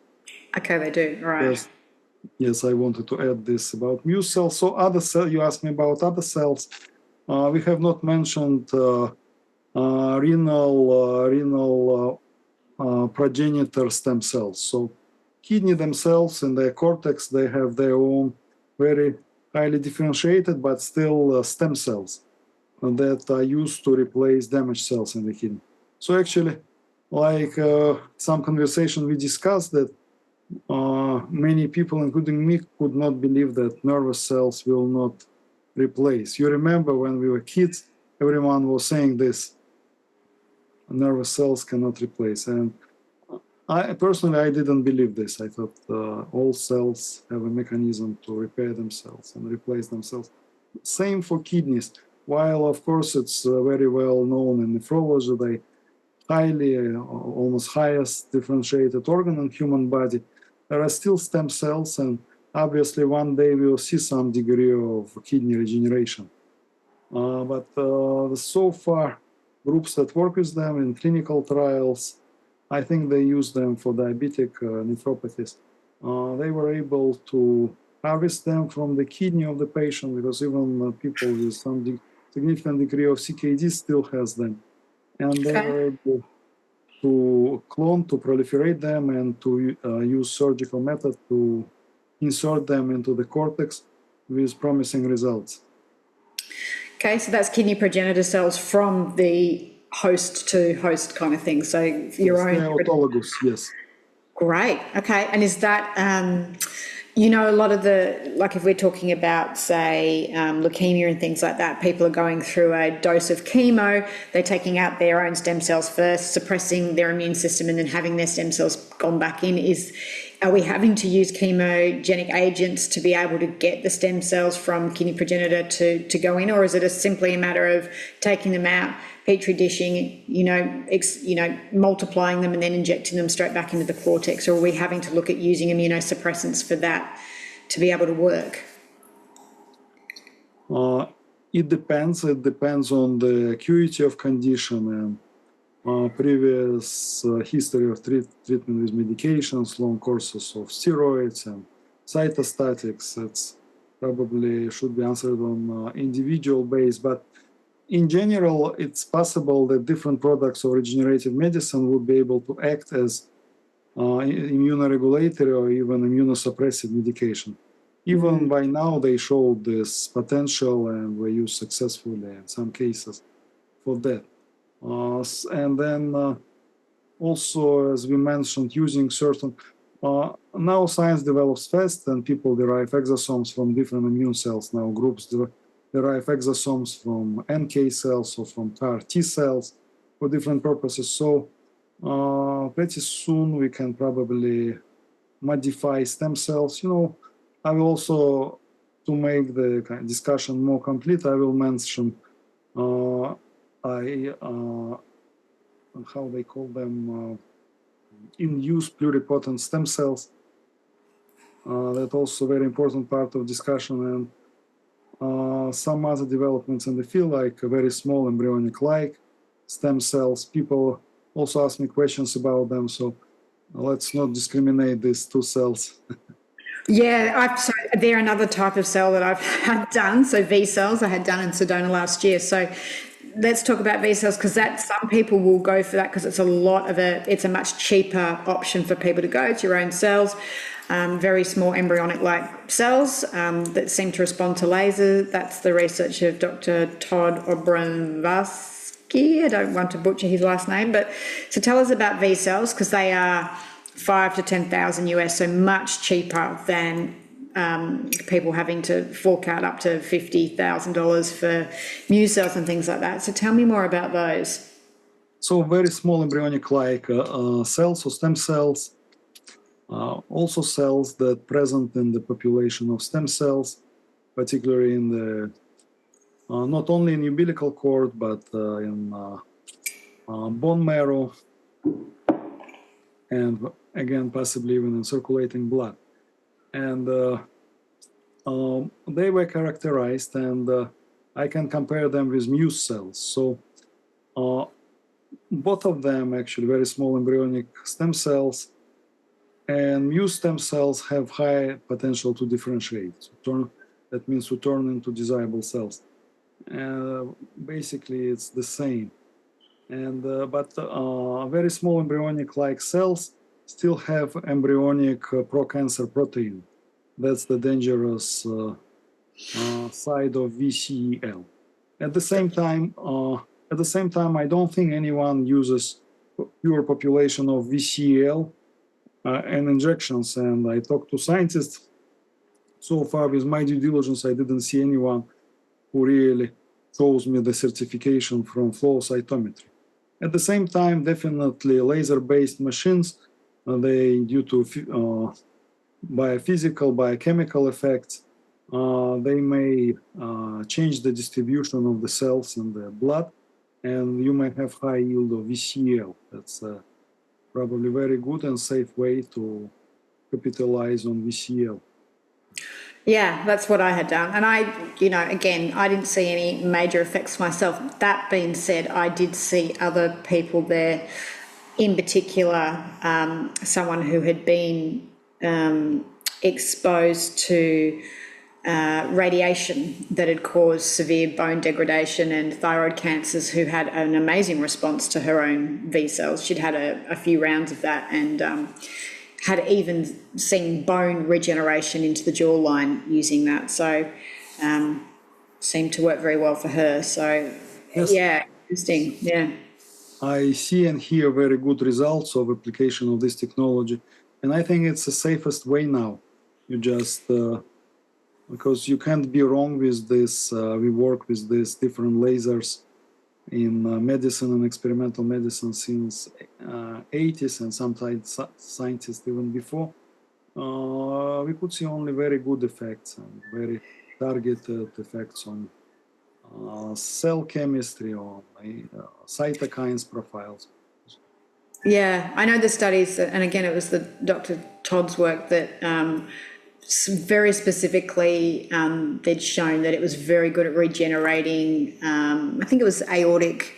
Okay, they do. Right. Yes, I wanted to add this about Muse cells. So other cells, you asked me about other cells. We have not mentioned renal progenitor stem cells. So kidney themselves in their cortex, they have their own very highly differentiated but still stem cells that are used to replace damaged cells in the kidney. So actually, like some conversation we discussed that many people, including me, could not believe that nervous cells will not replace. You remember when we were kids, everyone was saying this, nervous cells cannot replace. And I personally didn't believe this. I thought all cells have a mechanism to repair themselves and replace themselves. Same for kidneys. While of course it's very well known in nephrology, they highly, almost highest differentiated organ in human body, there are still stem cells, and obviously one day we'll see some degree of kidney regeneration. But so far, groups that work with them in clinical trials, I think they use them for diabetic nephropathies. They were able to harvest them from the kidney of the patient, because even people with some significant degree of CKD still has them. And they were able to clone, to proliferate them, and to use surgical method to insert them into the cortex with promising results. Okay, so that's kidney progenitor cells from the host to host kind of thing. So your Yes, own. they're autologous, yes. Great. Okay. And is that, a lot of the, like if we're talking about, say, leukemia and things like that, people are going through a dose of chemo, they're taking out their own stem cells first, suppressing their immune system, and then having their stem cells gone back in. Are we having to use chemogenic agents to be able to get the stem cells from kidney progenitor to go in, or is it simply a matter of taking them out, petri dishing, multiplying them and then injecting them straight back into the cortex, or are we having to look at using immunosuppressants for that to be able to work? It depends. It depends on the acuity of condition and previous history of treatment with medications, long courses of steroids and cytostatics. It's probably should be answered on individual base, but in general, it's possible that different products of regenerative medicine would be able to act as immunoregulatory or even immunosuppressive medication. Even by now, they showed this potential and were used successfully in some cases for that. And then also, as we mentioned, using certain, now science develops fast and people derive exosomes from different immune cells. Now groups derive exosomes from NK cells or from CAR T cells for different purposes. So pretty soon we can probably modify stem cells. I will also, to make the discussion more complete, I will mention how they call them, induced pluripotent stem cells. That's also a very important part of discussion, and some other developments in the field, like very small embryonic-like stem cells. People also ask me questions about them, so let's not discriminate these two cells. Yeah, so they're another type of cell that I've had done. So V cells I had done in Sedona last year. So let's talk about V cells, because some people will go for that because it's it's a much cheaper option for people to go. It's your own cells, very small embryonic-like cells that seem to respond to laser. That's the research of Dr. Todd Obronvarsky. I don't want to butcher his last name, but so tell us about V cells, because they are 5 to 10,000 US, so much cheaper than people having to fork out up to $50,000 for Muse cells and things like that. So tell me more about those. So very small embryonic-like cells or stem cells, also cells that present in the population of stem cells, particularly in the not only in umbilical cord, but in bone marrow, and again, possibly even in circulating blood. And they were characterized, and I can compare them with Muse cells. So both of them actually very small embryonic stem cells, and Muse stem cells have high potential to differentiate. That means to turn into desirable cells. Basically, it's the same. And but very small embryonic-like cells still have embryonic pro-cancer protein. That's the dangerous side of VCEL. At the same time, I don't think anyone uses pure population of VCEL and injections. And I talked to scientists. So far, with my due diligence, I didn't see anyone who really shows me the certification from flow cytometry. At the same time, definitely laser-based machines, they, due to biophysical, biochemical effects, they may change the distribution of the cells in the blood, and you may have high yield of VCL. That's probably very good and safe way to capitalize on VCL. Yeah, that's what I had done. And again, I didn't see any major effects myself. That being said, I did see other people there, in particular, someone who had been exposed to radiation that had caused severe bone degradation and thyroid cancers, who had an amazing response to her own V cells. She'd had a few rounds of that and had even seen bone regeneration into the jawline using that. So seemed to work very well for her. So Yes, yeah, interesting. Yeah. I see and hear very good results of application of this technology, and I think it's the safest way now. You just because you can't be wrong with this. We work with these different lasers in medicine and experimental medicine since 80s, and sometimes scientists even before. We could see only very good effects and very targeted effects on cell chemistry, on cytokines profiles. Yeah, I know the studies, and again, it was the Dr. Todd's work that very specifically they'd shown that it was very good at regenerating. I think it was aortic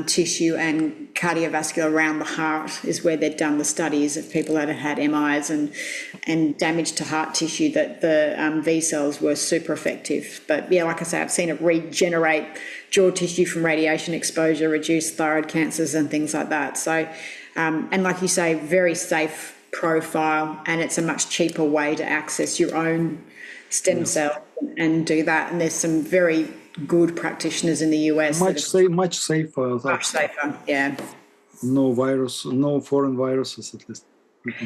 tissue and cardiovascular around the heart is where they'd done the studies of people that had MIs and damage to heart tissue, that the V cells were super effective. But yeah, like I say, I've seen it regenerate jaw tissue from radiation exposure, reduce thyroid cancers and things like that. So, and like you say, very safe profile, and it's a much cheaper way to access your own stem cell and do that. And there's some very good practitioners in the US much safer. much safer. Yeah, No virus, no foreign viruses at least.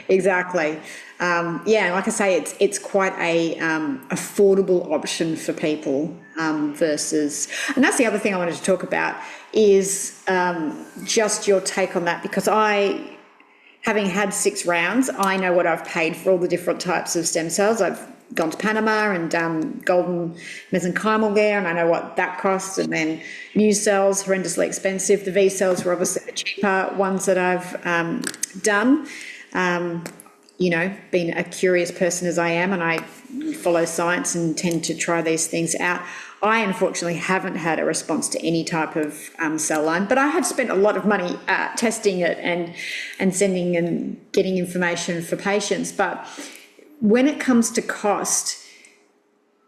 exactly. Yeah, like I say, it's quite a affordable option for people versus, and that's the other thing I wanted to talk about is just your take on that, because having had 6 rounds, I know what I've paid for all the different types of stem cells. I've gone to Panama and done golden mesenchymal there, and I know what that costs. And then Muse cells, horrendously expensive. The V cells were obviously the cheaper ones that I've done. Being a curious person as I am, and I follow science and tend to try these things out, I unfortunately haven't had a response to any type of cell line, but I have spent a lot of money testing it and sending and getting information for patients. But when it comes to cost,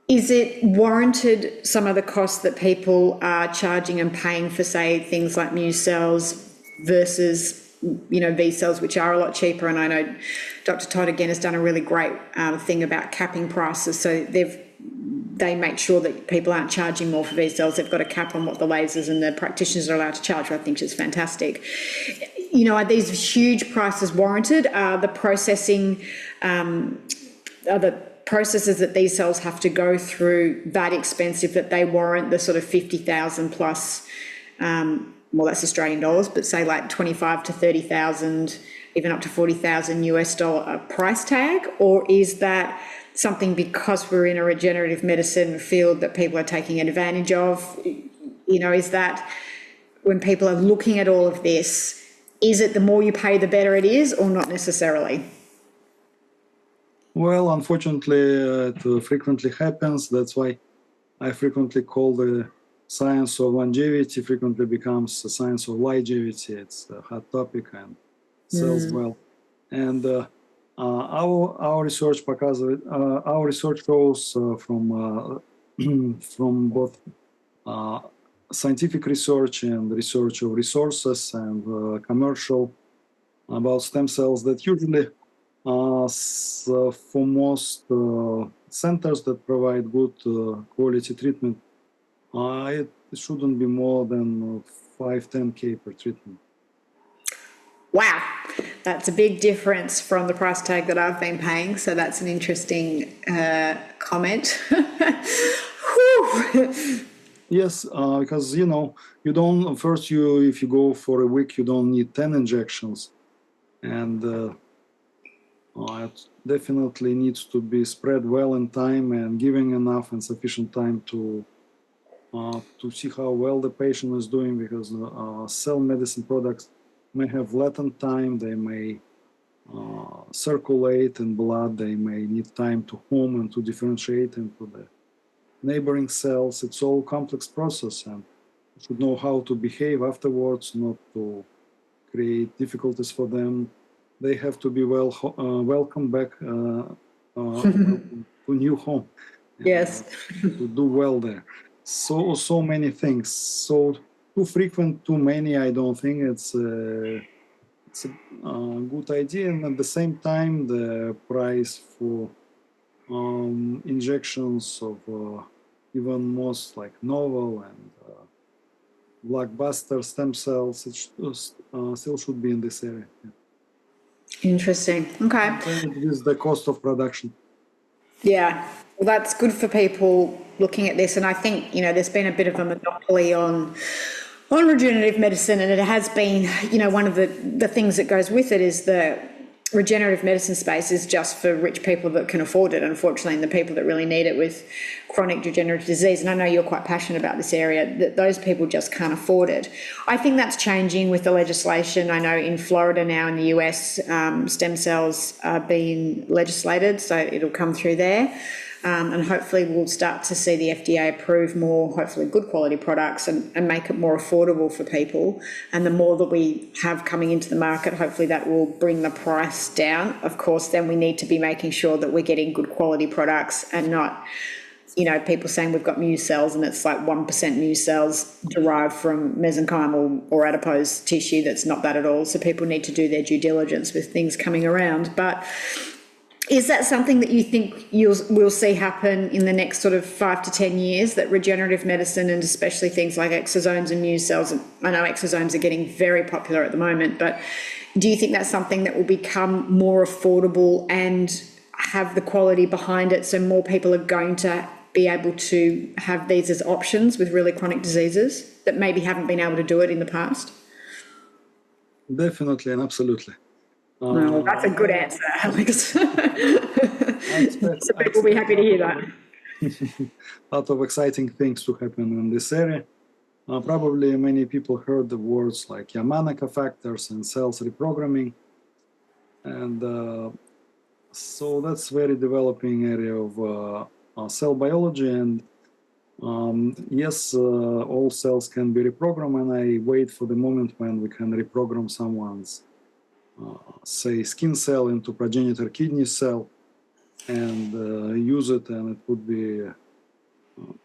is it warranted, some of the costs that people are charging and paying for, say, things like Muse cells versus V cells, which are a lot cheaper? And I know Dr. Todd again has done a really great thing about capping prices. So they make sure that people aren't charging more for V cells. They've got a cap on what the lasers and the practitioners are allowed to charge, which I think is fantastic. Are these huge prices warranted? Are the processes that these cells have to go through that expensive that they warrant the sort of 50,000 plus? Well, that's Australian dollars, but say like 25 to 30,000, even up to 40,000 US dollar price tag? Or is that something, because we're in a regenerative medicine field, that people are taking advantage of? Is that when people are looking at all of this, is it the more you pay, the better it is, or not necessarily? Well, unfortunately, it frequently happens. That's why I frequently call the science of longevity frequently becomes the science of longevity. It's a hot topic and sells well. And our research our research shows from from both scientific research and research of resources and commercial about stem cells that usually for most centers that provide good quality treatment, it shouldn't be more than 5-10K per treatment. Wow, that's a big difference from the price tag that I've been paying. So that's an interesting comment. Yes, because you don't if you go for a week, you don't need 10 injections, and it definitely needs to be spread well in time and giving enough and sufficient time to see how well the patient is doing, because cell medicine products may have latent time. They may circulate in blood. They may need time to home and to differentiate into the neighboring cells. It's all complex process, and you should know how to behave afterwards, not to create difficulties for them. They have to be welcome back welcome to new home. Yes. To do well there. So many things. So too frequent, too many. I don't think it's a good idea. And at the same time, the price for injections of even most like novel and blockbuster stem cells, it still should be in this area. Yeah. Interesting. Okay. And it is the cost of production. Yeah. Well, that's good for people looking at this. And I think, there's been a bit of a monopoly on regenerative medicine, and it has been, one of the things that goes with it is the regenerative medicine space is just for rich people that can afford it, unfortunately, and the people that really need it with chronic degenerative disease. And I know you're quite passionate about this area, that those people just can't afford it. I think that's changing with the legislation. I know in Florida now in the US, stem cells are being legislated, so it'll come through there. And hopefully we'll start to see the FDA approve more, hopefully good quality products and make it more affordable for people. And the more that we have coming into the market, hopefully that will bring the price down. Of course, then we need to be making sure that we're getting good quality products and not, people saying we've got Muse cells and it's like 1% Muse cells derived from mesenchymal or adipose tissue. That's not that at all. So people need to do their due diligence with things coming around. But is that something that you think we'll see happen in the next sort of 5 to 10 years, that regenerative medicine and especially things like exosomes and Muse cells, and I know exosomes are getting very popular at the moment, but do you think that's something that will become more affordable and have the quality behind it, so more people are going to be able to have these as options with really chronic diseases that maybe haven't been able to do it in the past? Definitely and absolutely. Well, that's a good answer, Alex. So people will be happy to hear that. A lot of exciting things to happen in this area. Probably many people heard the words like Yamanaka factors and cells reprogramming. And so that's very developing area of cell biology. And yes, all cells can be reprogrammed, and I wait for the moment when we can reprogram someone's say skin cell into progenitor kidney cell and use it, and it would be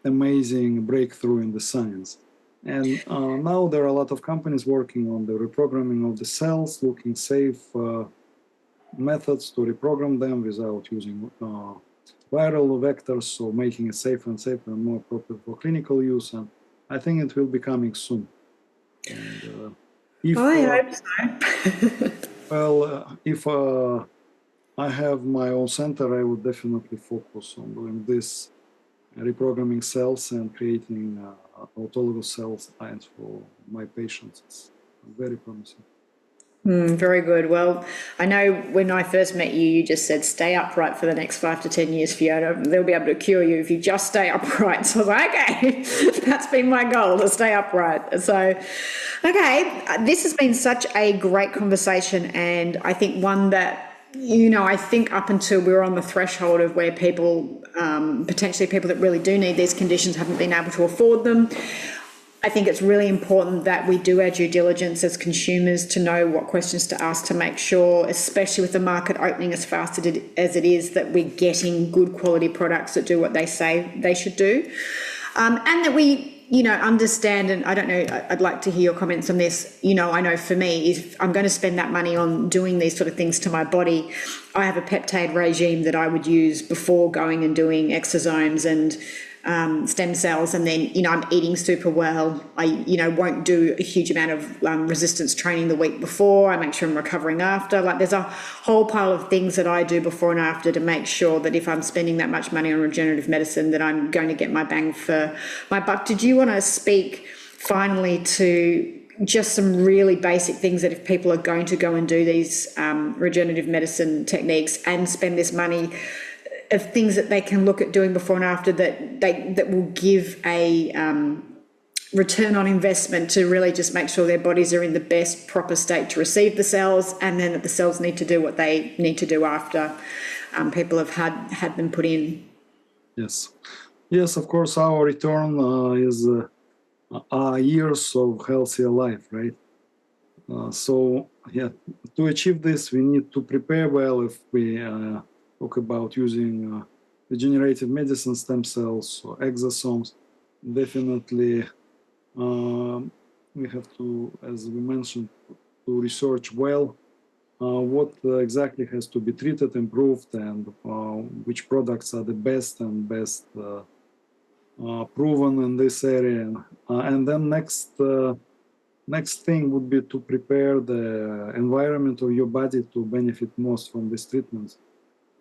amazing breakthrough in the science. And now there are a lot of companies working on the reprogramming of the cells, looking safe methods to reprogram them without using viral vectors, so making it safer and safer and more appropriate for clinical use. And I think it will be coming soon. And, I hope so. Well, if I have my own center, I would definitely focus on doing this, reprogramming cells and creating autologous cell lines for my patients. It's very promising. Very good. Well, I know when I first met you, you just said stay upright for the next 5 to 10 years, Fiona. They'll be able to cure you if you just stay upright. So I was like, okay, that's been my goal, to stay upright. So, okay, this has been such a great conversation, and I think one that, I think up until we're on the threshold of where people, potentially people that really do need these conditions haven't been able to afford them. I think it's really important that we do our due diligence as consumers to know what questions to ask to make sure, especially with the market opening as fast as it is, that we're getting good quality products that do what they say they should do. And that we, understand, and I don't know, I'd like to hear your comments on this. I know for me, if I'm going to spend that money on doing these sort of things to my body, I have a peptide regime that I would use before going and doing exosomes and stem cells, and then I'm eating super well. I won't do a huge amount of resistance training the week before. I make sure I'm recovering after. Like, there's a whole pile of things that I do before and after to make sure that if I'm spending that much money on regenerative medicine, that I'm going to get my bang for my buck. Did you want to speak finally to just some really basic things that if people are going to go and do these regenerative medicine techniques and spend this money, of things that they can look at doing before and after that will give a return on investment to really just make sure their bodies are in the best proper state to receive the cells, and then that the cells need to do what they need to do after people have had them put in. Yes. Yes, of course, our return is years of healthier life, right? So, yeah, to achieve this, we need to prepare well. If we talk about using regenerative medicine, stem cells, or exosomes, definitely we have to, as we mentioned, to research well what exactly has to be treated, improved, and which products are the best and best proven in this area. And then next thing would be to prepare the environment of your body to benefit most from these treatments.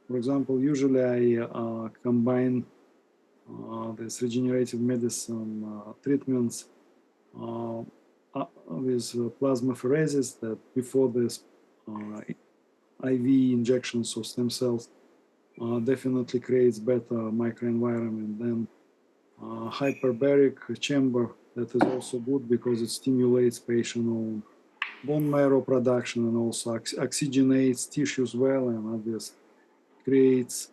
For example, usually I combine this regenerative medicine treatments with plasmapheresis, that before this IV injections of stem cells definitely creates better microenvironment than hyperbaric chamber. That is also good because it stimulates patient bone marrow production and also oxygenates tissues well, and obviously creates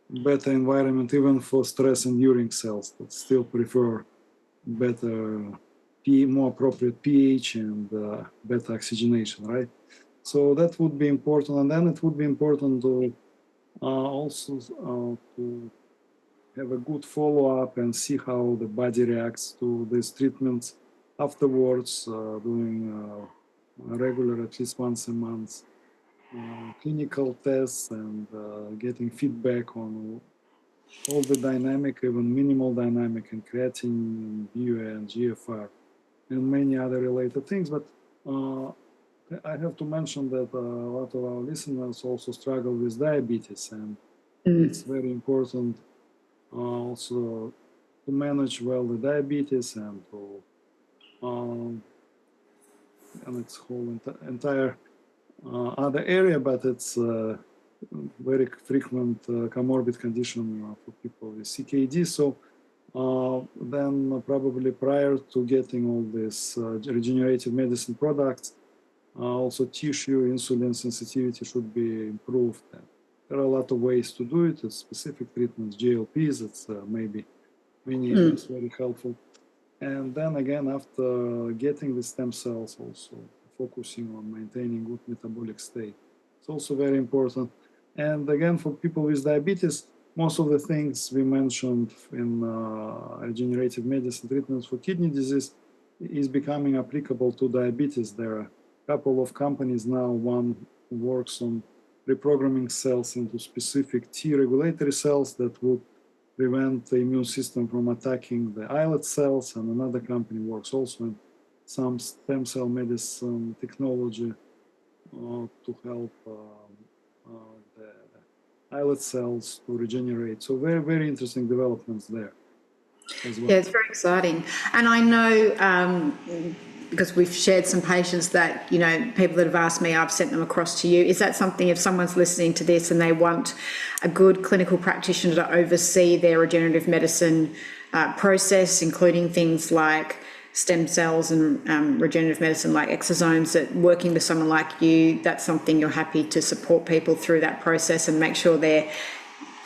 better environment even for stress enduring cells that still prefer better more appropriate pH and better oxygenation, right? So that would be important, and then it would be important to also to have a good follow-up and see how the body reacts to these treatments afterwards, doing regular, at least once a month, clinical tests, and getting feedback on all the dynamic, even minimal dynamic, and creatine, and BUA, and GFR, and many other related things. But I have to mention that a lot of our listeners also struggle with diabetes, and it's very important also to manage well the diabetes and to and its whole entire other area, but it's very frequent comorbid condition for people with CKD. So then probably prior to getting all these regenerative medicine products, also tissue insulin sensitivity should be improved. There are a lot of ways to do it. It's specific treatments, GLPs, it's maybe many is very helpful. And then again, after getting the stem cells, also focusing on maintaining good metabolic state. It's also very important. And again, for people with diabetes, most of the things we mentioned in regenerative medicine treatments for kidney disease is becoming applicable to diabetes. There are a couple of companies now, one works on reprogramming cells into specific T regulatory cells that would prevent the immune system from attacking the islet cells, and another company works also in some stem cell medicine technology to help the islet cells to regenerate. So very, very interesting developments there as well. Yeah, it's very exciting. And I know because we've shared some patients that, you know, people that have asked me, I've sent them across to you. Is that something, if someone's listening to this and they want a good clinical practitioner to oversee their regenerative medicine process, including things like stem cells and regenerative medicine like exosomes, that working with someone like you, that's something you're happy to support people through that process and make sure they're,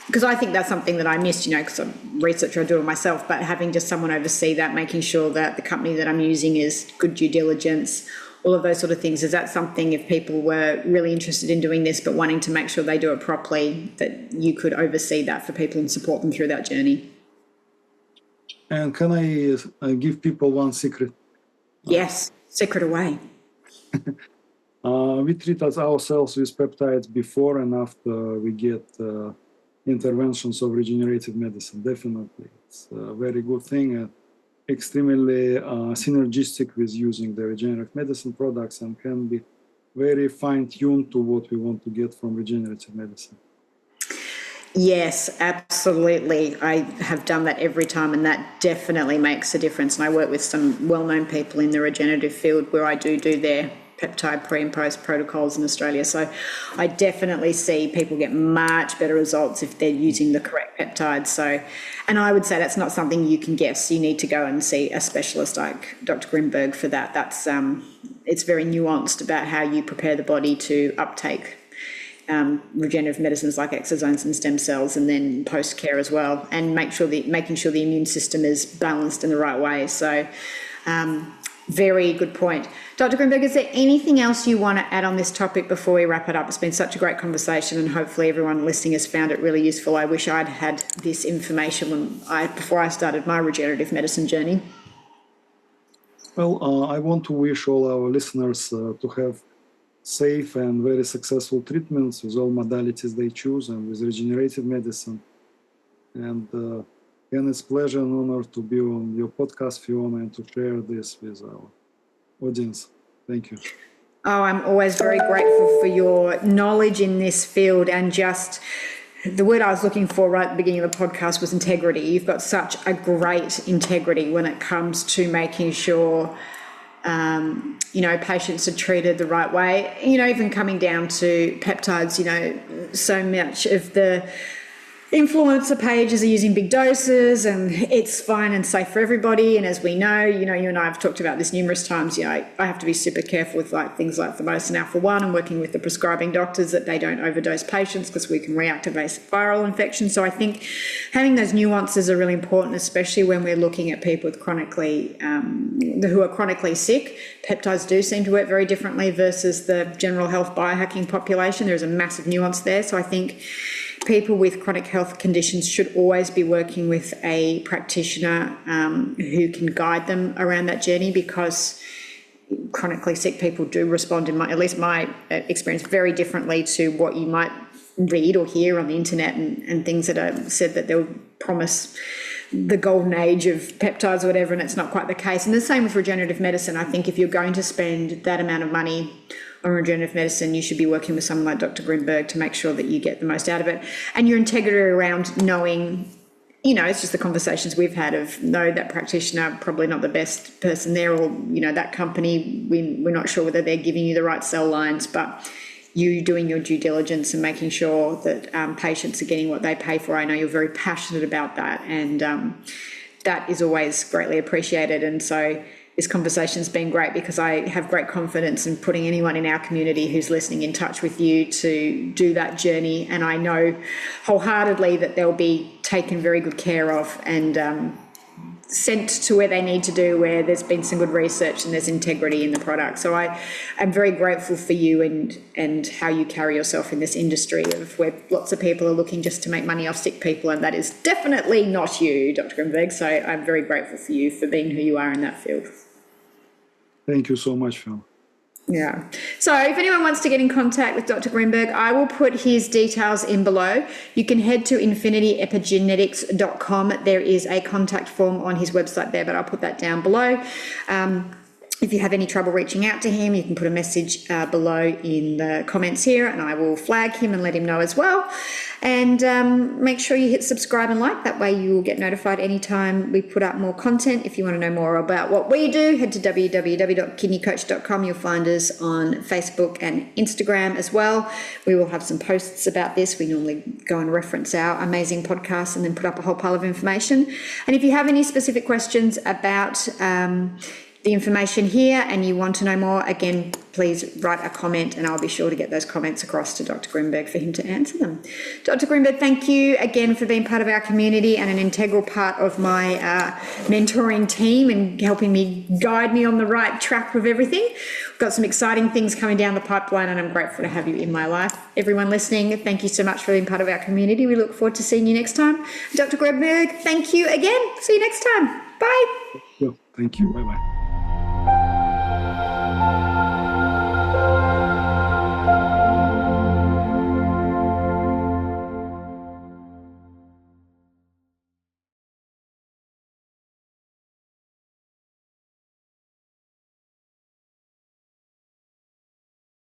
because I think that's something that I missed, you know, because I'm researcher, I do it myself, but having just someone oversee that, making sure that the company that I'm using is good due diligence, all of those sort of things. Is that something, if people were really interested in doing this but wanting to make sure they do it properly, that you could oversee that for people and support them through that journey? And can I give people one secret? Yes, secret away. We treat ourselves with peptides before and after we get interventions of regenerative medicine. Definitely, it's a very good thing and extremely synergistic with using the regenerative medicine products, and can be very fine-tuned to what we want to get from regenerative medicine. Yes, absolutely. I have done that every time, and that definitely makes a difference. And I work with some well-known people in the regenerative field where I do their peptide pre and post protocols in Australia. So I definitely see people get much better results if they're using the correct peptides. So, and I would say that's not something you can guess. You need to go and see a specialist like Dr. Grinberg for that. That's it's very nuanced about how you prepare the body to uptake regenerative medicines like exosomes and stem cells, and then post-care as well, and making sure the immune system is balanced in the right way. So very good point. Dr. Grinberg, is there anything else you want to add on this topic before we wrap it up? It's been such a great conversation, and hopefully everyone listening has found it really useful. I wish I'd had this information before I started my regenerative medicine journey. Well, I want to wish all our listeners to have safe and very successful treatments with all modalities they choose and with regenerative medicine. And again, it's a pleasure and honor to be on your podcast, Fiona, and to share this with our audience. Thank you. Oh, I'm always very grateful for your knowledge in this field, and just the word I was looking for right at the beginning of the podcast was integrity. You've got such a great integrity when it comes to making sure patients are treated the right way, even coming down to peptides. So much of the influencer pages are using big doses, and it's fine and safe for everybody. And as we know, you and I have talked about this numerous times. I have to be super careful with things like thermosin alpha-1 and working with the prescribing doctors that they don't overdose patients, because we can reactivate viral infections. So I think having those nuances are really important, especially when we're looking at people with who are chronically sick. Peptides do seem to work very differently versus the general health biohacking population. There's a massive nuance there. So I think people with chronic health conditions should always be working with a practitioner who can guide them around that journey, because chronically sick people do respond, at least my experience, very differently to what you might read or hear on the internet and things that are said that they'll promise the golden age of peptides or whatever, and it's not quite the case. And the same with regenerative medicine. I think if you're going to spend that amount of money on regenerative medicine, you should be working with someone like Dr. Grinberg to make sure that you get the most out of it. And your integrity around knowing, it's just the conversations we've had of, no, that practitioner, probably not the best person there, or, that company, we're not sure whether they're giving you the right cell lines, but you doing your due diligence and making sure that patients are getting what they pay for. I know you're very passionate about that, and that is always greatly appreciated. And so this conversation's been great, because I have great confidence in putting anyone in our community who's listening in touch with you to do that journey. And I know wholeheartedly that they'll be taken very good care of and sent to where they need to do, where there's been some good research and there's integrity in the product. So I'm very grateful for you and how you carry yourself in this industry of where lots of people are looking just to make money off sick people, and that is definitely not you, Dr. Grinberg. So I'm very grateful for you for being who you are in that field. Thank you so much, Phil. Yeah. So if anyone wants to get in contact with Dr. Grinberg, I will put his details in below. You can head to infinityepigenetics.com. There is a contact form on his website there, but I'll put that down below. If you have any trouble reaching out to him, you can put a message below in the comments here, and I will flag him and let him know as well. And make sure you hit subscribe and like. That way you will get notified anytime we put up more content. If you want to know more about what we do, head to www.kidneycoach.com. You'll find us on Facebook and Instagram as well. We will have some posts about this. We normally go and reference our amazing podcast and then put up a whole pile of information. And if you have any specific questions about the information here and you want to know more, again, please write a comment and I'll be sure to get those comments across to Dr. Grinberg for him to answer them. Dr. Grinberg, thank you again for being part of our community and an integral part of my mentoring team and helping me guide me on the right track with everything. We've got some exciting things coming down the pipeline and I'm grateful to have you in my life. Everyone listening, thank you so much for being part of our community. We look forward to seeing you next time. Dr. Grinberg, thank you again. See you next time. Bye. Thank you. Bye-bye.